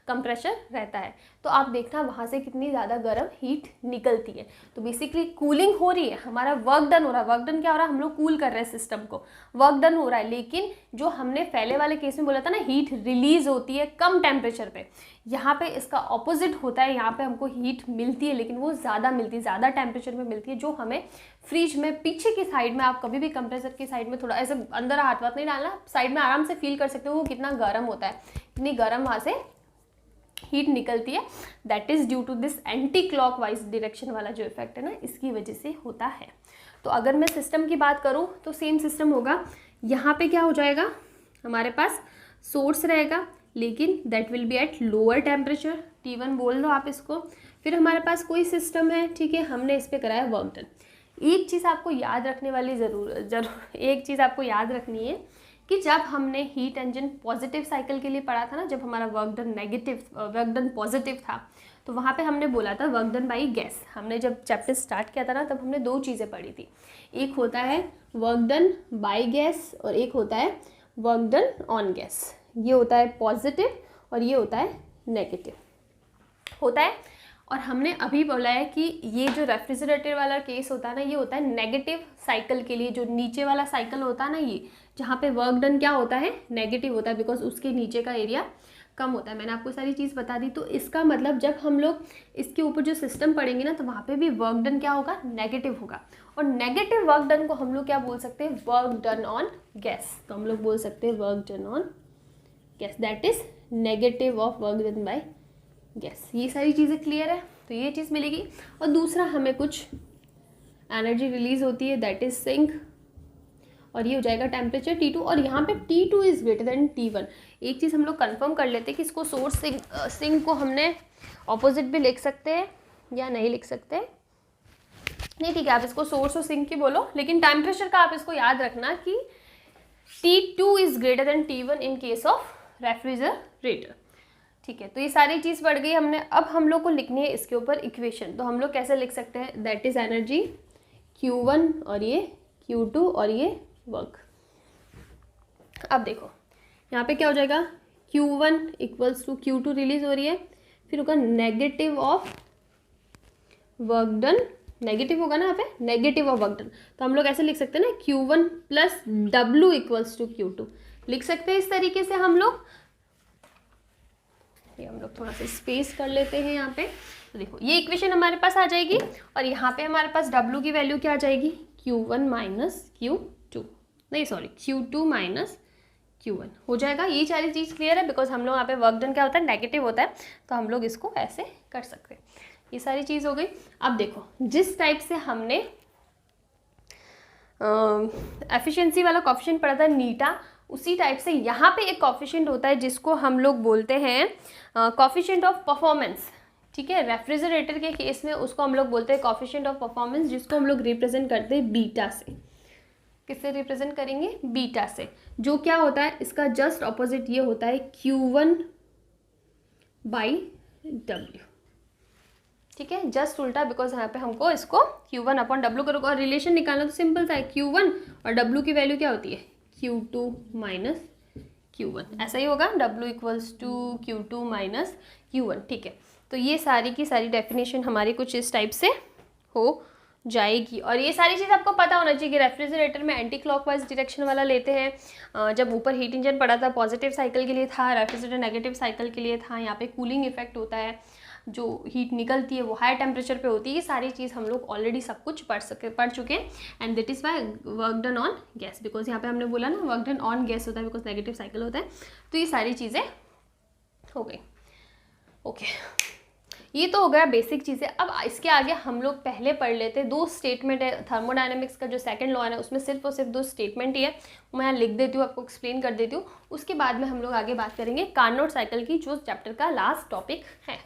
कंप्रेशर रहता है। तो आप देखना वहाँ से कितनी ज़्यादा गर्म हीट निकलती है। तो बेसिकली कूलिंग हो रही है, हमारा वर्क डन हो रहा है। वर्क डन क्या हो रहा है, हम लोग कूल कर रहे हैं सिस्टम को, वर्क डन हो रहा है। लेकिन जो हमने पहले वाले केस में बोला था ना हीट रिलीज होती है कम टेम्परेचर पे, यहाँ पे इसका ऑपोजिट होता है। यहाँ पे हमको हीट मिलती है लेकिन वो ज़्यादा मिलती है, ज़्यादा टेम्परेचर में मिलती है, जो हमें फ्रिज में पीछे की साइड में, आप कभी भी कंप्रेसर की साइड में थोड़ा ऐसे अंदर हाथ नहीं डालना, साइड में आराम से फील कर सकते हो वो कितना गर्म होता है, कितनी गर्म वहाँ से हीट निकलती है। That is due to this anti clockwise direction वाला जो इफेक्ट है ना, इसकी वजह से होता है। तो अगर मैं सिस्टम की बात करूँ तो सेम सिस्टम होगा। यहाँ पे क्या हो जाएगा, हमारे पास सोर्स रहेगा लेकिन that will be at lower temperature, T1 बोल दो आप इसको। फिर हमारे पास कोई सिस्टम है, ठीक है, हमने इस पर कराया वर्क डन। एक चीज़ आपको याद रखने वाली एक चीज़ आपको याद रखनी है कि जब हमने हीट इंजन पॉजिटिव साइकिल के लिए पढ़ा था ना, जब हमारा वर्क डन पॉजिटिव था, तो वहाँ पे हमने बोला था वर्क डन बाई गैस। हमने जब चैप्टर स्टार्ट किया था ना, तब हमने दो चीज़ें पढ़ी थी, एक होता है वर्क डन बाई गैस और एक होता है वर्क डन ऑन गैस। ये होता है पॉजिटिव और ये होता है नेगेटिव होता है। और हमने अभी बोला है कि ये जो रेफ्रिजरेटर वाला केस होता है ना, ये होता है नेगेटिव साइकिल के लिए। जो नीचे वाला साइकिल होता है ना, ये जहाँ पे वर्क डन क्या होता है, नेगेटिव होता है, बिकॉज उसके नीचे का एरिया कम होता है। मैंने आपको सारी चीज़ बता दी। तो इसका मतलब जब हम लोग इसके ऊपर जो सिस्टम पढ़ेंगे ना, तो वहाँ पे भी वर्क डन क्या होगा, नेगेटिव होगा। और नेगेटिव वर्क डन को हम लोग क्या बोल सकते हैं, वर्क डन ऑन गैस। तो हम लोग बोल सकते हैं work done on gas, that is negative of work done by gas. ये सारी चीज़ें क्लियर है, तो ये चीज़ मिलेगी। और दूसरा हमें कुछ एनर्जी रिलीज होती है, दैट इज सिंक, और ये हो जाएगा टेम्परेचर T2। और यहाँ पे T2 is greater than T1। एक चीज़ हम लोग कंफर्म कर लेते हैं कि इसको सोर्स सिंक को हमने ऑपोजिट भी लिख सकते हैं या नहीं लिख सकते, नहीं ठीक है, आप इसको सोर्स और सिंक की बोलो, लेकिन टेम्परेचर का आप इसको याद रखना कि T2 is greater than T1 in case of refrigerator. ठीक है, तो ये सारी चीज़ बढ़ गई हमने। अब हम लोग को लिखनी है इसके ऊपर इक्वेशन। तो हम लोग कैसे लिख सकते हैं, दैट इज एनर्जी Q1 और ये Q2 और ये वर्क। अब देखो यहाँ पे क्या हो जाएगा, Q1 equals to Q2 release हो रही है, फिर होगा negative of work done, negative होगा ना यहाँ पे, नेगेटिव ऑफ वर्क डन। तो हम लोग ऐसे लिख सकते हैं ना, Q1 plus W equals to Q2 लिख सकते हैं इस तरीके से हम लोग। हम लोग थोड़ा सा स्पेस कर लेते हैं यहाँ पे। तो देखो ये इक्वेशन हमारे पास आ जाएगी और यहाँ पे हमारे पास W की वैल्यू क्या आ जाएगी, Q1 माइनस Q2, नहीं सॉरी Q2 माइनस Q1 हो जाएगा। ये सारी चीज़ क्लियर है, बिकॉज हम लोग यहाँ पे वर्क डन क्या होता है, नेगेटिव होता है, तो हम लोग इसको ऐसे कर सकते हैं। ये सारी चीज़ हो गई। अब देखो जिस टाइप से हमने एफिशिएंसी वाला कॉफिशिएंट पढ़ा था नीटा, उसी टाइप से यहाँ पे एक कॉफिशिएंट होता है जिसको हम लोग बोलते हैं कॉफिशिएंट ऑफ परफॉर्मेंस। ठीक है, रेफ्रिजरेटर के केस में उसको हम लोग बोलते हैं कॉफिशिएंट ऑफ परफॉर्मेंस, जिसको हम लोग रिप्रेजेंट करते हैं बीटा से। किससे रिप्रेजेंट करेंगे? बीटा से। जो क्या होता है, इसका जस्ट ऑपोजिट ये होता है Q1/W। ठीक है, जस्ट उल्टा, बिकॉज यहाँ पे हमको इसको Q1/W करोगे और रिलेशन निकालना तो सिंपल सा है, Q1 और W की वैल्यू क्या होती है? Q2 माइनस Q1, ऐसा ही होगा, W equals to Q2 minus Q1। ठीक है, तो ये सारी की सारी डेफिनेशन हमारी कुछ इस टाइप से हो जाएगी। और ये सारी चीज़ आपको पता होना चाहिए कि रेफ्रिजरेटर में एंटी क्लॉकवाइज डायरेक्शन वाला लेते हैं। जब ऊपर हीट इंजन पड़ा था पॉजिटिव साइकिल के लिए था, रेफ्रिजरेटर नेगेटिव साइकिल के लिए था। यहाँ पे कूलिंग इफेक्ट होता है, जो हीट निकलती है वो हाई टेम्परेचर पे होती है। ये सारी चीज़ हम लोग ऑलरेडी सब कुछ पढ़ चुके हैं। And that is why work done on gas, because यहाँ पे हमने बोला ना वर्क डन ऑन गैस होता है बिकॉज नेगेटिव साइकिल होता है। तो ये सारी चीज़ें हो गई। ओके, ये तो हो गया बेसिक चीज़ें। अब इसके आगे हम लोग पहले पढ़ लेते हैं, 2 स्टेटमेंट है थर्मोडायनेमिक्स का, जो सेकंड लॉ है ना उसमें सिर्फ और सिर्फ 2 स्टेटमेंट ही है। मैं यहाँ लिख देती हूँ, आपको एक्सप्लेन कर देती हूँ। उसके बाद में हम लोग आगे बात करेंगे कार्नोट साइकिल की, जो चैप्टर का लास्ट टॉपिक है।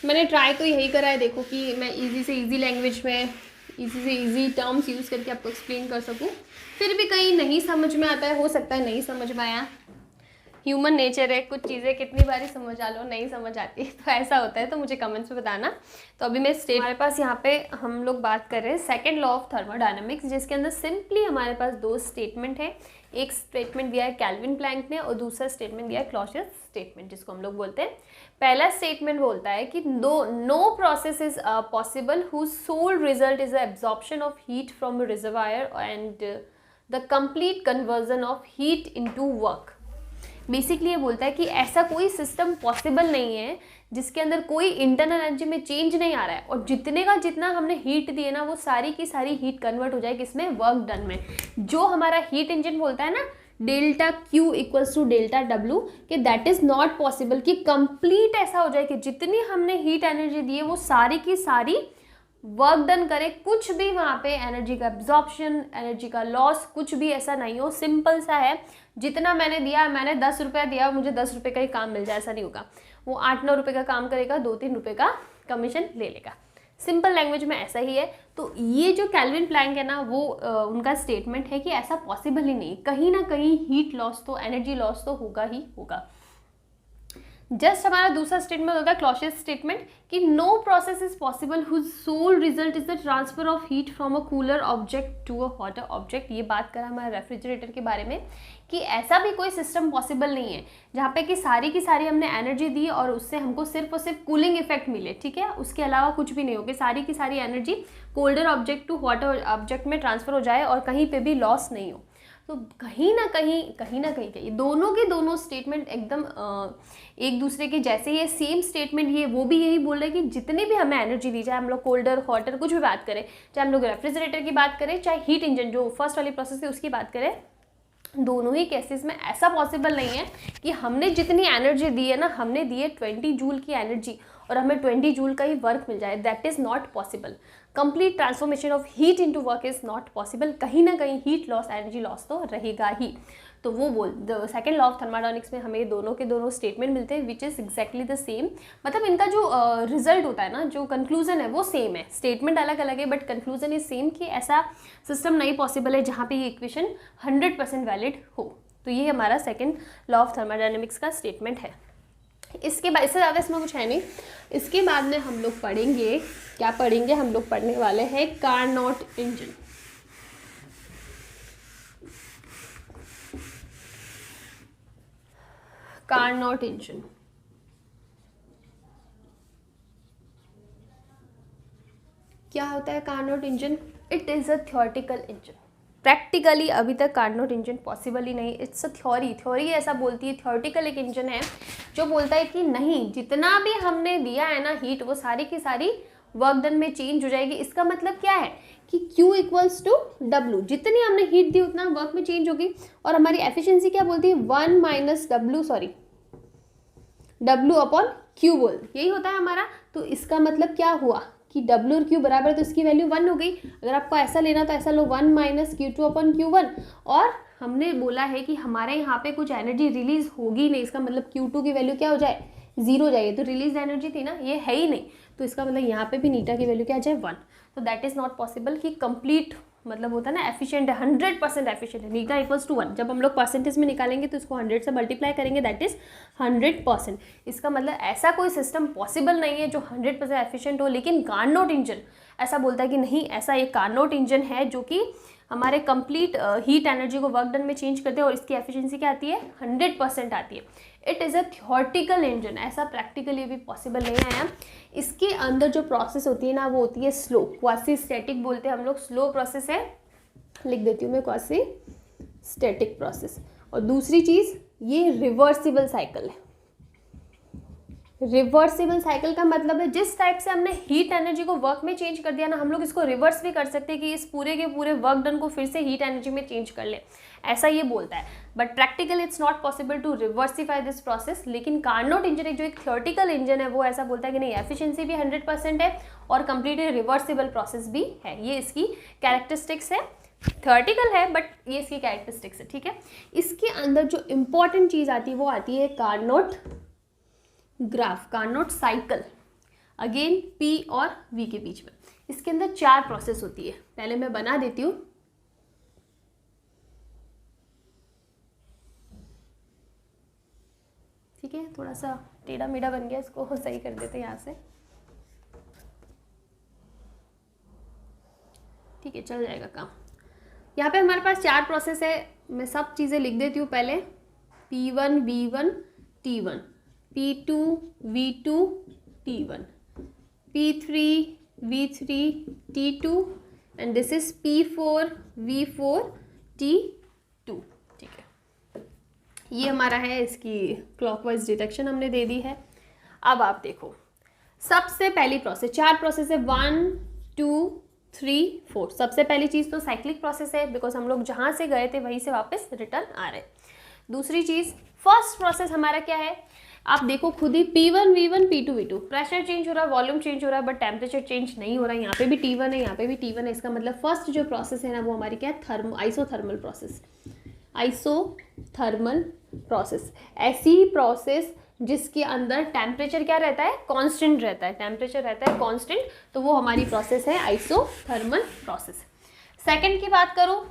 मैंने ट्राई तो यही करा है, देखो कि मैं इजी से इजी लैंग्वेज में इजी से इजी टर्म्स यूज़ करके आपको एक्सप्लेन कर सकूँ। फिर भी कहीं नहीं समझ में आता है, हो सकता है नहीं समझ में आया, ह्यूमन नेचर है, कुछ चीज़ें कितनी बार ही समझ आ लो नहीं समझ आती, तो ऐसा होता है। तो मुझे कमेंट्स में बताना। तो अभी मैं हमारे पास यहाँ पे हम लोग बात कर रहे हैं सेकंड लॉ ऑफ थर्मोडायनेमिक्स, जिसके अंदर सिंपली हमारे पास 2 स्टेटमेंट है। एक स्टेटमेंट दिया है कैल्विन प्लैंक ने और दूसरा स्टेटमेंट दिया है क्लॉसियस स्टेटमेंट, जिसको हम लोग बोलते हैं। पहला स्टेटमेंट बोलता है कि no process is possible whose sole result is the absorption of heat from a reservoir and the complete conversion of heat into work. Basically ये बोलता है कि ऐसा कोई सिस्टम पॉसिबल नहीं है जिसके अंदर कोई इंटरनल एनर्जी में चेंज नहीं आ रहा है और जितने का जितना हमने हीट दिए ना वो सारी की सारी हीट कन्वर्ट हो जाए किसमें? वर्क डन में। जो हमारा हीट इंजन बोलता है ना delta Q equals to delta W, कि दैट इज नॉट पॉसिबल कि कंप्लीट ऐसा हो जाए कि जितनी हमने हीट एनर्जी दी है वो सारी की सारी वर्क डन करे, कुछ भी वहाँ पे एनर्जी का एब्जॉर्प्शन, एनर्जी का लॉस कुछ भी ऐसा नहीं हो। सिंपल सा है, जितना मैंने दिया, मैंने 10 रुपया दिया, मुझे 10 रुपये का ही काम मिल जाए, ऐसा नहीं होगा। वो 8-9 रुपये का काम करेगा, 2-3 रुपये का कमीशन ले लेगा। सिंपल लैंग्वेज में ऐसा ही है। तो ये जो कैल्विन प्लैंक है ना, वो उनका स्टेटमेंट है कि ऐसा पॉसिबल ही नहीं, कहीं ना कहीं हीट लॉस तो, एनर्जी लॉस तो होगा ही होगा। जस्ट हमारा दूसरा स्टेटमेंट होगा क्लॉसियस स्टेटमेंट, कि no process is possible whose sole result is the transfer of heat from a cooler object to a hotter object. ये बात करा हमारे रेफ्रिजरेटर के बारे में कि ऐसा भी कोई सिस्टम पॉसिबल नहीं है जहाँ पे कि सारी की सारी हमने एनर्जी दी और उससे हमको सिर्फ और सिर्फ कूलिंग इफेक्ट मिले, ठीक है, उसके अलावा कुछ भी नहीं हो, कि सारी की सारी energy colder object to hotter object में ट्रांसफर हो जाए और कहीं पे भी लॉस नहीं हो। तो कहीं ना कहीं दोनों के दोनों स्टेटमेंट एकदम एक दूसरे के जैसे ही है। सेम स्टेटमेंट ये वो भी यही बोल रहे हैं कि जितनी भी हमें एनर्जी दी, चाहे हम लोग कोल्डर हॉटर कुछ भी बात करें, चाहे हम लोग रेफ्रिजरेटर की बात करें, चाहे हीट इंजन जो फर्स्ट वाली प्रोसेस है उसकी बात करें, दोनों ही केसेस में ऐसा पॉसिबल नहीं है कि हमने जितनी एनर्जी दी है ना, हमने दी है 20 जूल की एनर्जी और हमें 20 जूल का ही वर्क मिल जाए। That is not possible. Complete transformation of heat into work is not possible. कहीं ना कहीं हीट लॉस, एनर्जी लॉस तो रहेगा ही। तो वो सेकेंड लॉ ऑफ थर्मोडायनेमिक्स में हमें दोनों के दोनों स्टेटमेंट मिलते हैं which is exactly the same. मतलब इनका जो रिजल्ट होता है ना, जो कंक्लूजन है वो सेम है, स्टेटमेंट अलग अलग है बट कंक्लूजन इज सेम, कि ऐसा सिस्टम नहीं पॉसिबल है जहाँ पे ये इक्वेशन 100% वैलिड हो। तो ये हमारा सेकेंड लॉ ऑफ थर्मोडायनेमिक्स का स्टेटमेंट है। इसके बाद इससे ज़्यादा इसमें कुछ है नहीं। इसके बाद में हम लोग पढ़ेंगे, क्या पढ़ेंगे, हम लोग पढ़ने वाले हैं कार्नोट इंजन। कार्नोट इंजन क्या होता है? Carnot engine it is a theoretical engine. Practically अभी तक कार्नोट इंजन पॉसिबल ही नहीं, इट्स अ थ्योरी ऐसा बोलती है। थ्योरेटिकल एक इंजन है जो बोलता है कि नहीं, जितना भी हमने दिया है ना हीट, वो सारी की सारी वर्क डन में चेंज हो जाएगी। इसका मतलब क्या है कि Q इक्वल्स टू W, जितनी हमने हीट दी उतना वर्क में चेंज होगी। और हमारी एफिशिएंसी क्या बोलती है? 1 माइनस W अपॉन Q बोल, यही होता है हमारा। तो इसका मतलब क्या हुआ कि W और Q बराबर है तो इसकी वैल्यू 1 हो गई। अगर आपको ऐसा लेना तो ऐसा लो 1 माइनस Q2/Q1, और हमने बोला है कि हमारे यहाँ पे कुछ एनर्जी रिलीज होगी नहीं, इसका मतलब Q2 की वैल्यू क्या हो जाए, 0 हो जाएगी। तो रिलीज एनर्जी थी ना, ये है ही नहीं, तो इसका मतलब यहाँ पे भी नीटा की वैल्यू क्या आ जाए 1। तो दैट इज़ नॉट पॉसिबल कि कंप्लीट मतलब होता है ना एफिशिएंट है, 100% एफिशिएंट है, नीटा इक्वल्स टू 1। जब हम लोग परसेंटेज में निकालेंगे तो इसको 100 से मल्टीप्लाई करेंगे, दैट इज 100%। इसका मतलब ऐसा कोई सिस्टम पॉसिबल नहीं है जो 100% एफिशिएंट हो। लेकिन कार्नोट इंजन ऐसा बोलता है कि नहीं, ऐसा एक कार्नोट इंजन है जो कि हमारे कंप्लीट हीट एनर्जी को वर्क डन में चेंज करते हैं, और इसकी एफिशिएंसी क्या आती है, 100% आती है। It is a theoretical engine, ऐसा प्रैक्टिकली भी पॉसिबल नहीं आया। इसके अंदर जो प्रोसेस होती है ना, वो होती है स्लो, क्वासी स्टैटिक बोलते हैं हम लोग, स्लो प्रोसेस है, लिख देती हूँ मैं क्वासी स्टैटिक प्रोसेस। और दूसरी चीज़ ये रिवर्सिबल साइकिल है। रिवर्सिबल साइकिल का मतलब है जिस टाइप से हमने हीट एनर्जी को वर्क में चेंज कर दिया ना, हम लोग इसको रिवर्स भी कर सकते हैं कि इस पूरे के पूरे वर्क डन को फिर से हीट एनर्जी में चेंज कर ले, ऐसा ये बोलता है। But practically it's not possible to reversify this process. लेकिन कार्नोट इंजन जो एक थियोरटिकल इंजन है, वो ऐसा बोलता है कि नहीं, एफिशिएंसी भी 100% है और कंप्लीटली रिवर्सिबल प्रोसेस भी है। ये इसकी कैरेक्टरिस्टिक्स है, थियोरटिकल है बट ये इसकी कैरेक्टरिस्टिक्स है, ठीक है। इसके अंदर जो इंपॉर्टेंट चीज़ आती है वो आती है Carnot graph, Carnot cycle, again P और V के बीच में। इसके अंदर 4 प्रोसेस होती है, पहले मैं बना देती हूँ। ठीक है, थोड़ा सा टेढ़ा मेढ़ा बन गया, इसको सही कर देते हैं यहाँ से। ठीक है, चल जाएगा काम। यहाँ पे हमारे पास 4 प्रोसेस है, मैं सब चीज़ें लिख देती हूँ पहले। P1 V1 T1, P2 V2 T1, P3 V3 T2 and this is P4 V4 T2। ठीक है, ये हमारा है, इसकी क्लॉकवाइज डिरेक्शन हमने दे दी है। अब आप देखो, सबसे पहली प्रोसेस, 4 प्रोसेस है, 1 2 3 4। सबसे पहली चीज़ तो साइक्लिक प्रोसेस है, बिकॉज हम लोग जहाँ से गए थे वहीं से वापस रिटर्न आ रहे हैं। दूसरी चीज़, फर्स्ट प्रोसेस हमारा क्या है, आप देखो खुद ही, P1 V1 P2 V2, pressure change हो रहा है, वॉल्यूम चेंज हो रहा है, बट टेम्परेचर चेंज नहीं हो रहा है। यहाँ पे भी T1 है, यहाँ पे भी T1 है। इसका मतलब फर्स्ट जो प्रोसेस है ना, वो हमारी क्या है, आइसोथर्मल प्रोसेस। आइसोथर्मल प्रोसेस ऐसी प्रोसेस जिसके अंदर टेम्परेचर क्या रहता है, कांस्टेंट रहता है, टेम्परेचर रहता है कांस्टेंट, तो वो हमारी प्रोसेस है आइसोथर्मल प्रोसेस। सेकंड की बात करो,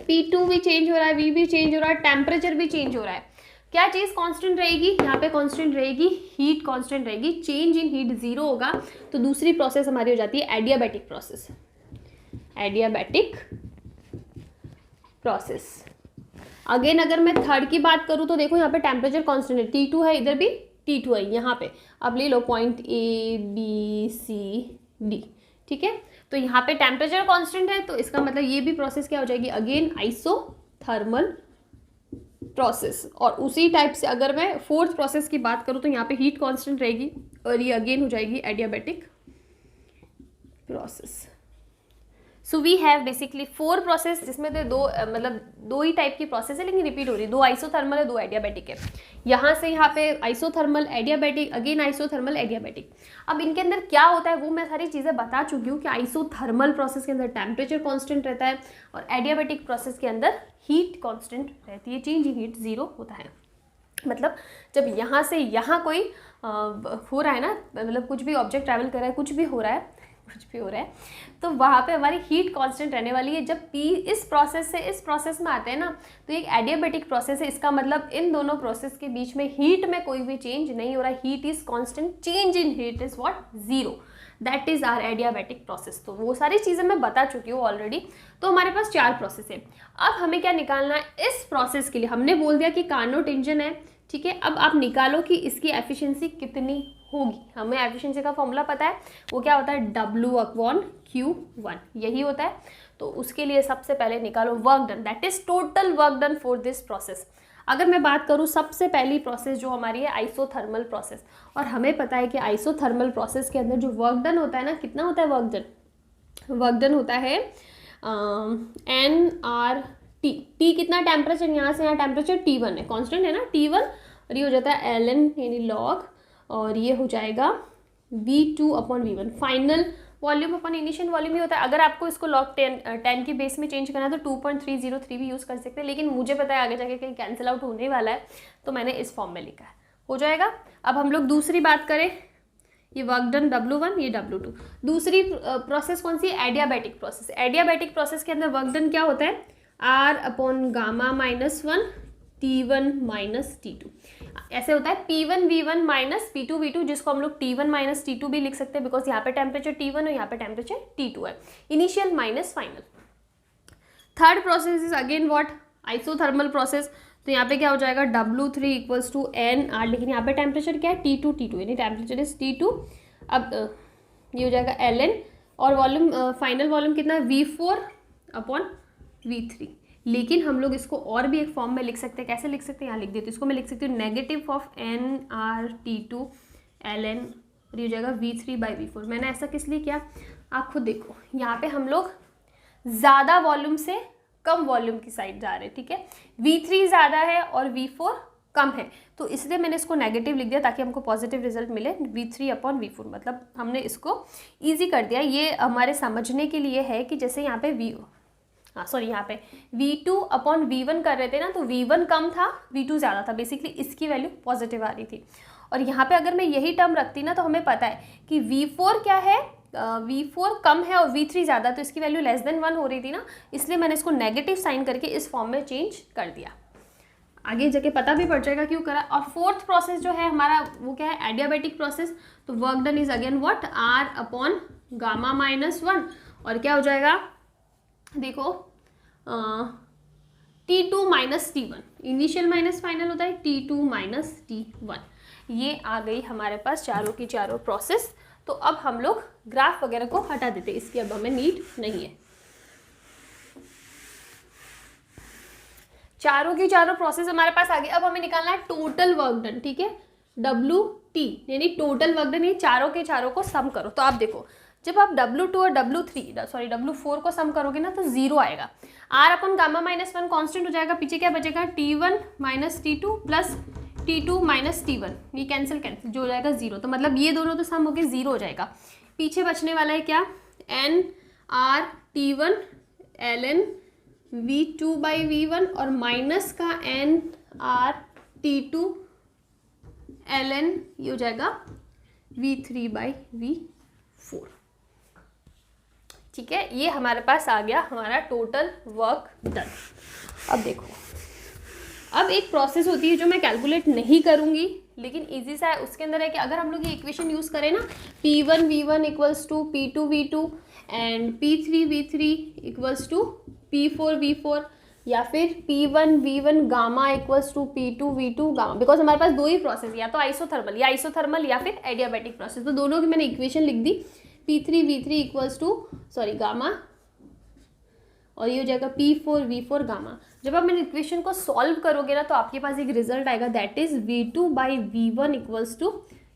P2 भी चेंज हो रहा है, V भी चेंज हो रहा है, टेम्परेचर भी चेंज हो रहा है। क्या चीज़ कांस्टेंट रहेगी, यहाँ पे कांस्टेंट रहेगी, हीट कांस्टेंट रहेगी, चेंज इन हीट 0 होगा। तो दूसरी प्रोसेस हमारी हो जाती है adiabatic process. Adiabatic process. Again अगर मैं थर्ड की बात करूँ तो देखो यहाँ पे टेम्परेचर कांस्टेंट है, T2 है, इधर भी T2 है, यहाँ पे अब ले लो point A B C D, ठीक है। तो यहाँ पे टेम्परेचर कांस्टेंट है, तो इसका मतलब ये भी प्रोसेस क्या हो जाएगी, अगेन आइसोथर्मल प्रोसेस। और उसी टाइप से अगर मैं फोर्थ प्रोसेस की बात करूँ तो यहाँ पे हीट कांस्टेंट रहेगी और ये अगेन हो जाएगी adiabatic process. So we have basically 4 process, जिसमें से दो ही टाइप की प्रोसेस है, लेकिन रिपीट हो रही है। 2 आइसोथर्मल है, 2 एडियाबैटिक है। यहाँ से यहाँ पे isothermal adiabatic, again isothermal adiabatic. अब इनके अंदर क्या होता है वो मैं सारी चीज़ें बता चुकी हूँ कि आइसोथर्मल प्रोसेस के अंदर टेम्परेचर कांस्टेंट रहता है और एडियाबैटिक प्रोसेस के अंदर हीट कांस्टेंट रहती है, चेंज इन हीट 0 होता है। मतलब जब यहाँ से यहाँ कोई हो रहा है ना, मतलब कुछ भी ऑब्जेक्ट ट्रैवल कर रहा है, कुछ भी हो रहा है, तो वहाँ पे हमारी हीट कांस्टेंट रहने वाली है। जब P इस प्रोसेस से इस प्रोसेस में आते हैं ना, तो एक एडियाबैटिक प्रोसेस है। इसका मतलब इन दोनों प्रोसेस के बीच में हीट में कोई भी चेंज नहीं हो रहा है, heat is constant, change in heat is what, 0। That is our adiabatic process. तो वो सारी चीज़ें मैं बता चुकी हूँ ऑलरेडी। तो हमारे पास 4 प्रोसेस है। अब हमें क्या निकालना है, इस प्रोसेस के लिए हमने बोल दिया कि कार्नोट इंजन है, ठीक है। अब आप निकालो कि इसकी एफिशिएंसी कितनी होगी। हमें एफिशिएंसी का फॉर्मूला पता है, वो क्या होता है, W/Q1, यही होता है। तो उसके लिए सबसे पहले निकालो work done, that is total work done for this process. अगर मैं बात करूँ सबसे पहली प्रोसेस जो हमारी है आइसोथर्मल प्रोसेस, और हमें पता है कि आइसोथर्मल प्रोसेस के अंदर जो वर्क डन होता है ना, कितना होता है वर्क डन, वर्क डन होता है nRT। T कितना टेम्परेचर, यहाँ से यहाँ टेम्परेचर T1 है, कांस्टेंट है ना T1, और ये हो जाता है ln यानी लॉग, और ये हो जाएगा V2 upon V1, final volume upon initial volume ही होता है। अगर आपको इसको log 10 की बेस में चेंज करना है तो 2.303 भी यूज़ कर सकते हैं, लेकिन मुझे पता है आगे जाके कहीं कैंसिल आउट होने वाला है, तो मैंने इस फॉर्म में लिखा है, हो जाएगा। अब हम लोग दूसरी बात करें, ये वर्क डन W1, ये W2। दूसरी प्रोसेस कौन सी है? Adiabatic process. एडियाबैटिक प्रोसेस के अंदर वर्क डन क्या होता है? R upon gamma -1 T1 minus T2, ऐसे होता है। P1 V1 minus P2 V2, जिसको हम लोग T1 माइनस T2 भी लिख सकते हैं, बिकॉज यहाँ पे टेम्परेचर T1 और यहाँ पे टेम्परेचर T2 है। Initial minus final. Third process is again what? Isothermal process. तो यहाँ पे क्या हो जाएगा? W3 इक्वल्स टू NR, लेकिन यहाँ पे टेम्परेचर क्या है? T2 यानी टेम्परेचर इज T2। अब ये हो जाएगा LN, और वॉल्यूम फाइनल वॉल्यूम कितना है? V4 upon V3। लेकिन हम लोग इसको और भी एक फॉर्म में लिख सकते हैं। कैसे लिख सकते हैं? यहाँ लिख देते हैं। इसको मैं लिख सकती हूँ नेगेटिव ऑफ NRT2 LN, और ये हो जाएगा V3/V4। मैंने ऐसा किस लिए किया? आप खुद देखो, यहाँ पे हम लोग ज़्यादा वॉल्यूम से कम वॉल्यूम की साइड जा रहे हैं, ठीक है। V3 ज़्यादा है और V4 कम है, तो इसलिए मैंने इसको नेगेटिव लिख दिया ताकि हमको पॉजिटिव रिजल्ट मिले। V3 अपॉन V4, मतलब हमने इसको ईजी कर दिया। ये हमारे समझने के लिए है कि जैसे यहाँ पे यहाँ पे V2 अपॉन V1 कर रहे थे ना, तो V1 कम था, V2 ज़्यादा था, बेसिकली इसकी वैल्यू पॉजिटिव आ रही थी। और यहाँ पे अगर मैं यही टर्म रखती ना, तो हमें पता है कि V4 क्या है? V4 कम है और V3 ज़्यादा, तो इसकी वैल्यू लेस देन 1 हो रही थी ना, इसलिए मैंने इसको नेगेटिव साइन करके इस फॉर्म में चेंज कर दिया। आगे जाके पता भी पड़ जाएगा क्यों करा। और फोर्थ प्रोसेस जो है हमारा, वो क्या है? Adiabatic process. तो work done is again what? R upon gamma -1, और क्या हो जाएगा? देखो T2 minus T1, initial minus final होता है, T2 माइनस T1। ये आ गई हमारे पास चारों की चारों प्रोसेस। तो अब हम लोग ग्राफ वगैरह को हटा देते, इसकी अब हमें नीड नहीं है। चारों की चारों प्रोसेस हमारे पास आ गई। अब हमें निकालना है टोटल वर्क डन, ठीक है, WT, यानी टोटल वर्क डन। ये चारों के चारों को सम करो। तो आप देखो, जब आप W2 और W4 को सम करोगे ना, तो 0 आएगा। R अपन गामा -1 कांस्टेंट हो जाएगा, पीछे क्या बचेगा? T1 minus T2 plus T2 minus T1, ये कैंसिल जो हो जाएगा 0। तो मतलब ये दोनों तो सम होके 0 हो जाएगा। पीछे बचने वाला है क्या? NR T1 LN V2/V1, और माइनस का NR T2 LN, ये हो जाएगा V3/V4। ठीक है, ये हमारे पास आ गया हमारा टोटल वर्क डन। अब देखो, अब एक प्रोसेस होती है जो मैं कैलकुलेट नहीं करूंगी, लेकिन इजी सा है। उसके अंदर है कि अगर हम लोग ये इक्वेशन यूज़ करें ना, P1 V1 equals to P2 V2 and P3 V3 equals to P4 V4, या फिर P1 V1 gamma equals to P2 V2 gamma, because हमारे पास दो ही प्रोसेस, या तो आइसोथर्मल या फिर एडियाबैटिक प्रोसेस। तो दोनों की मैंने इक्वेशन लिख दी, P3 V3 equals to gamma, और ये हो जाएगा P4 V4 गामा। जब आप मेरे इक्वेशन को सॉल्व करोगे ना, तो आपके पास एक रिजल्ट आएगा, that is V2/V1 equals to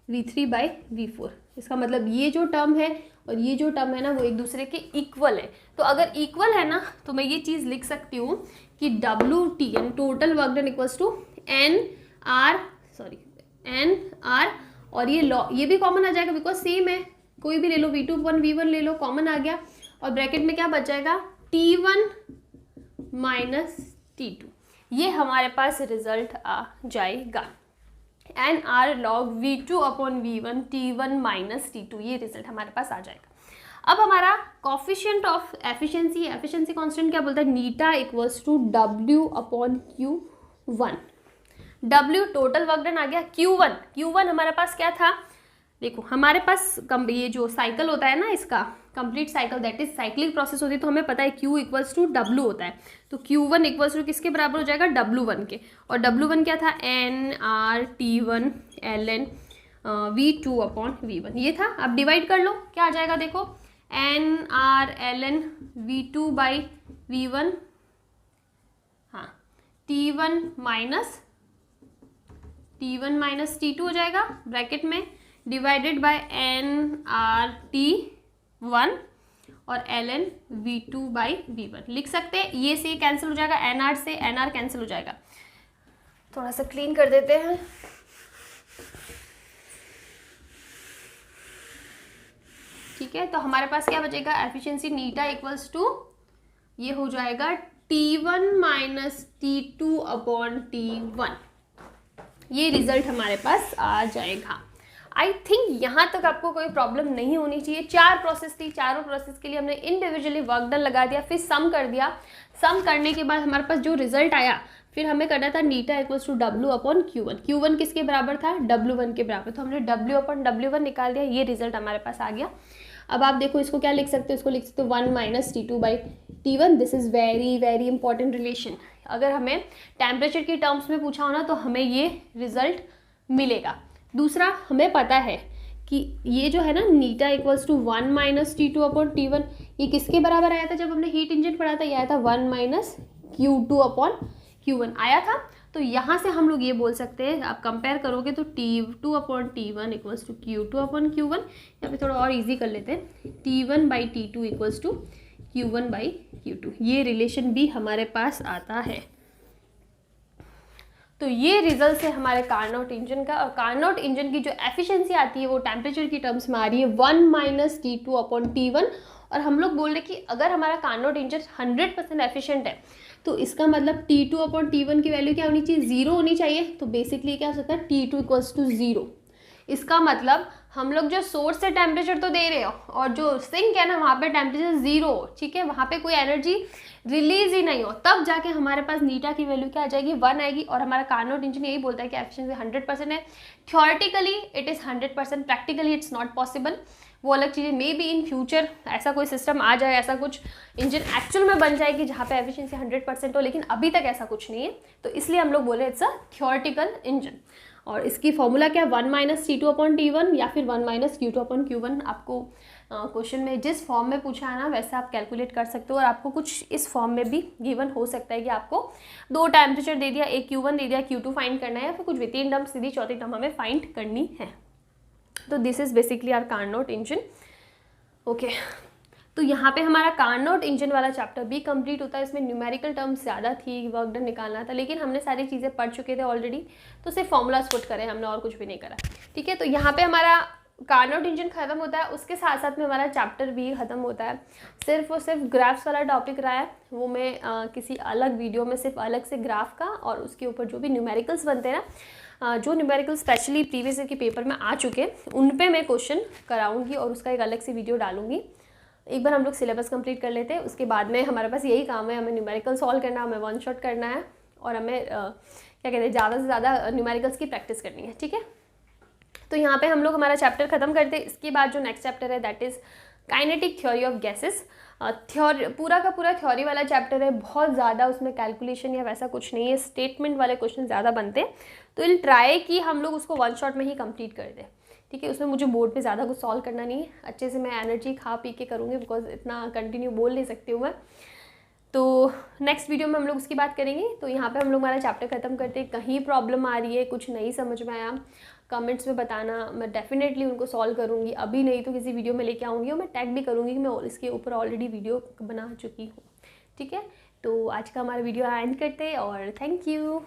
V3/V4। इसका मतलब ये जो टर्म है और ये जो टर्म है ना, वो एक दूसरे के इक्वल है। तो अगर इक्वल है ना, तो मैं ये चीज़ लिख सकती हूँ कि WT यानी total work done equals to NR, और ये भी कॉमन आ जाएगा बिकॉज सेम है, कोई भी ले लो, V2/V1 ले लो, कॉमन आ गया, और ब्रैकेट में क्या बच जाएगा? T1 minus T2। ये हमारे पास रिजल्ट आ जाएगा, NR log V2/V1 T1 minus T2, ये रिजल्ट हमारे पास आ जाएगा। अब हमारा कॉफिशिएंट ऑफ एफिशिएंसी कांस्टेंट क्या बोलता है? Eta equals to W/Q1। W total work done आ गया। Q1 हमारे पास क्या था? देखो, हमारे पास ये जो साइकिल होता है ना, इसका complete cycle, that is cyclic process होती है, तो हमें पता है Q इक्वल्स टू W होता है। तो Q1 इक्वल्स टू किसके बराबर हो जाएगा? W1 के। और W1 क्या था? NR T1 LN V2/V1, ये था। अब डिवाइड कर लो, क्या आ जाएगा? देखो, NR LN V2/V1, हाँ, T1 माइनस T2 हो जाएगा ब्रैकेट में, डिवाइडेड बाय NR T1 और LN V2/V1 लिख सकते हैं। ये से कैंसिल हो जाएगा, NR से NR कैंसिल हो जाएगा। थोड़ा सा क्लीन कर देते हैं। ठीक है, तो हमारे पास क्या बचेगा, एफिशिएंसी नीटा इक्वल्स टू ये हो जाएगा T1 minus T2 upon T1। ये रिजल्ट हमारे पास आ जाएगा। आई थिंक यहाँ तक आपको कोई प्रॉब्लम नहीं होनी चाहिए। 4 प्रोसेस थी, चारों प्रोसेस के लिए हमने इंडिविजुअली वर्क डन लगा दिया, फिर सम कर दिया। सम करने के बाद हमारे पास जो रिजल्ट आया, फिर हमें करना था eta equals to W upon Q1। Q1 किसके बराबर था, W1 के बराबर, तो हमने W अपॉन W1 निकाल दिया, ये रिजल्ट हमारे पास आ गया। अब आप देखो इसको क्या लिख सकते हो, इसको लिख सकते हो 1 minus T2 by T1। This is very very important relation. अगर हमें टेम्परेचर की टर्म्स में पूछा हो ना तो हमें ये रिजल्ट मिलेगा। दूसरा, हमें पता है कि ये जो है ना eta equals to 1 minus T2 upon T1, ये किसके बराबर आया था जब हमने हीट इंजन पढ़ा था, ये आया था 1 माइनस Q2 अपॉन Q1 आया था। तो यहाँ से हम लोग ये बोल सकते हैं, आप कंपेयर करोगे तो T2 upon T1 equals to Q2 upon Q1। यहाँ पे थोड़ा और इजी कर लेते हैं, T1 by T2 equals to Q1 by Q2। ये रिलेशन भी हमारे पास आता है। तो ये रिजल्ट है हमारे कार्नोट इंजन का। और कार्नोट इंजन की जो एफिशिएंसी आती है वो टेम्परेचर की टर्म्स में आ रही है 1 माइनस T2 अपॉन T1। और हम लोग बोल रहे कि अगर हमारा कार्नोट इंजन 100% एफिशिएंट है तो इसका मतलब T2 अपॉन T1 की वैल्यू क्या होनी चाहिए, 0 होनी चाहिए। तो बेसिकली क्या हो सकता है, T2 इक्वल्स टू 0। इसका मतलब हम लोग जो सोर्स से टेम्परेचर तो दे रहे हो और जो सिंक है ना वहाँ पे टेम्परेचर 0 हो, ठीक है, वहाँ पे कोई एनर्जी रिलीज ही नहीं हो, तब जाके हमारे पास नीटा की वैल्यू क्या आ जाएगी, 1 आएगी। और हमारा कार्नोट इंजन यही बोलता है कि एफिशिएंसी 100% है। Theoretically it is 100%, practically it's not possible. वो अलग चीज़ें, मे बी इन फ्यूचर ऐसा कोई सिस्टम आ जाए, ऐसा कुछ इंजन एक्चुअल में बन जाएगी जहाँ पे एफिशिएंसी 100% हो, लेकिन अभी तक ऐसा कुछ नहीं है। तो इसलिए हम लोग बोले इट्स अ थ्योरेटिकल इंजन। और इसकी फॉर्मूला क्या है, 1 माइनस T2 अपॉन T1 या फिर 1 माइनस Q2 अपॉन Q1। आपको क्वेश्चन में जिस फॉर्म में पूछा है ना वैसे आप कैलकुलेट कर सकते हो। और आपको कुछ इस फॉर्म में भी गिवन हो सकता है कि आपको 2 टेम्परेचर दे दिया, एक Q1 दे दिया, Q2 फाइंड करना है, या फिर कुछ विथिन टर्म सीधी चौथी टर्म हमें फाइंड करनी है। तो this is basically our Carnot engine. Okay, तो यहाँ पे हमारा कार्नोट इंजन वाला चैप्टर भी कंप्लीट होता है। इसमें न्यूमेरिकल टर्म्स ज़्यादा थी, वर्क डन निकालना था, लेकिन हमने सारी चीज़ें पढ़ चुके थे ऑलरेडी, तो सिर्फ फॉर्मूलाज पुट करें हमने और कुछ भी नहीं करा, ठीक है। तो यहाँ पे हमारा कार्नोट इंजन खत्म होता है, उसके साथ साथ में हमारा चैप्टर भी खत्म होता है। सिर्फ और सिर्फ ग्राफ्स वाला टॉपिक रहा है, वो मैं किसी अलग वीडियो में सिर्फ अलग से ग्राफ का और उसके ऊपर जो भी न्यूमेरिकल्स बनते हैं ना, जो न्यूमेरिकल स्पेशली प्रीवियस ईयर के पेपर में आ चुके हैं उन पे मैं क्वेश्चन कराऊंगी और उसका एक अलग से वीडियो डालूंगी। एक बार हम लोग सिलेबस कंप्लीट कर लेते हैं, उसके बाद में हमारे पास यही काम है, हमें न्यूमेरिकल सॉल्व करना, हमें वन शॉट करना है और हमें क्या कहते हैं ज़्यादा से ज़्यादा न्यूमेरिकल्स की प्रैक्टिस करनी है, ठीक है। तो यहाँ पे हम लोग हमारा चैप्टर खत्म करते हैं। इसके बाद जो नेक्स्ट चैप्टर है that is kinetic theory of gases. पूरा का पूरा थ्योरी वाला चैप्टर है, बहुत ज़्यादा उसमें कैलकुलेशन या वैसा कुछ नहीं है, स्टेटमेंट वाले क्वेश्चन ज़्यादा बनते हैं। तो विल ट्राई कि हम लोग उसको वन शॉट में ही कंप्लीट कर दें, ठीक है। उसमें मुझे बोर्ड पे ज़्यादा कुछ सॉल्व करना नहीं है, अच्छे से मैं एनर्जी खा पी के करूँगी, बिकॉज इतना कंटिन्यू बोल नहीं सकती हूँ मैं। तो नेक्स्ट वीडियो में हम लोग उसकी बात करेंगे। तो यहाँ पे हम लोग हमारा चैप्टर खत्म करते हैं। कहीं प्रॉब्लम आ रही है, कुछ नहीं समझ में आया, कमेंट्स में बताना, मैं डेफिनेटली उनको सॉल्व करूँगी। अभी नहीं तो किसी वीडियो में लेके आऊँगी और मैं टैग भी करूँगी कि मैं इसके ऊपर ऑलरेडी वीडियो बना चुकी हूँ, ठीक है। तो आज का हमारा वीडियो एंड करते हैं और थैंक यू।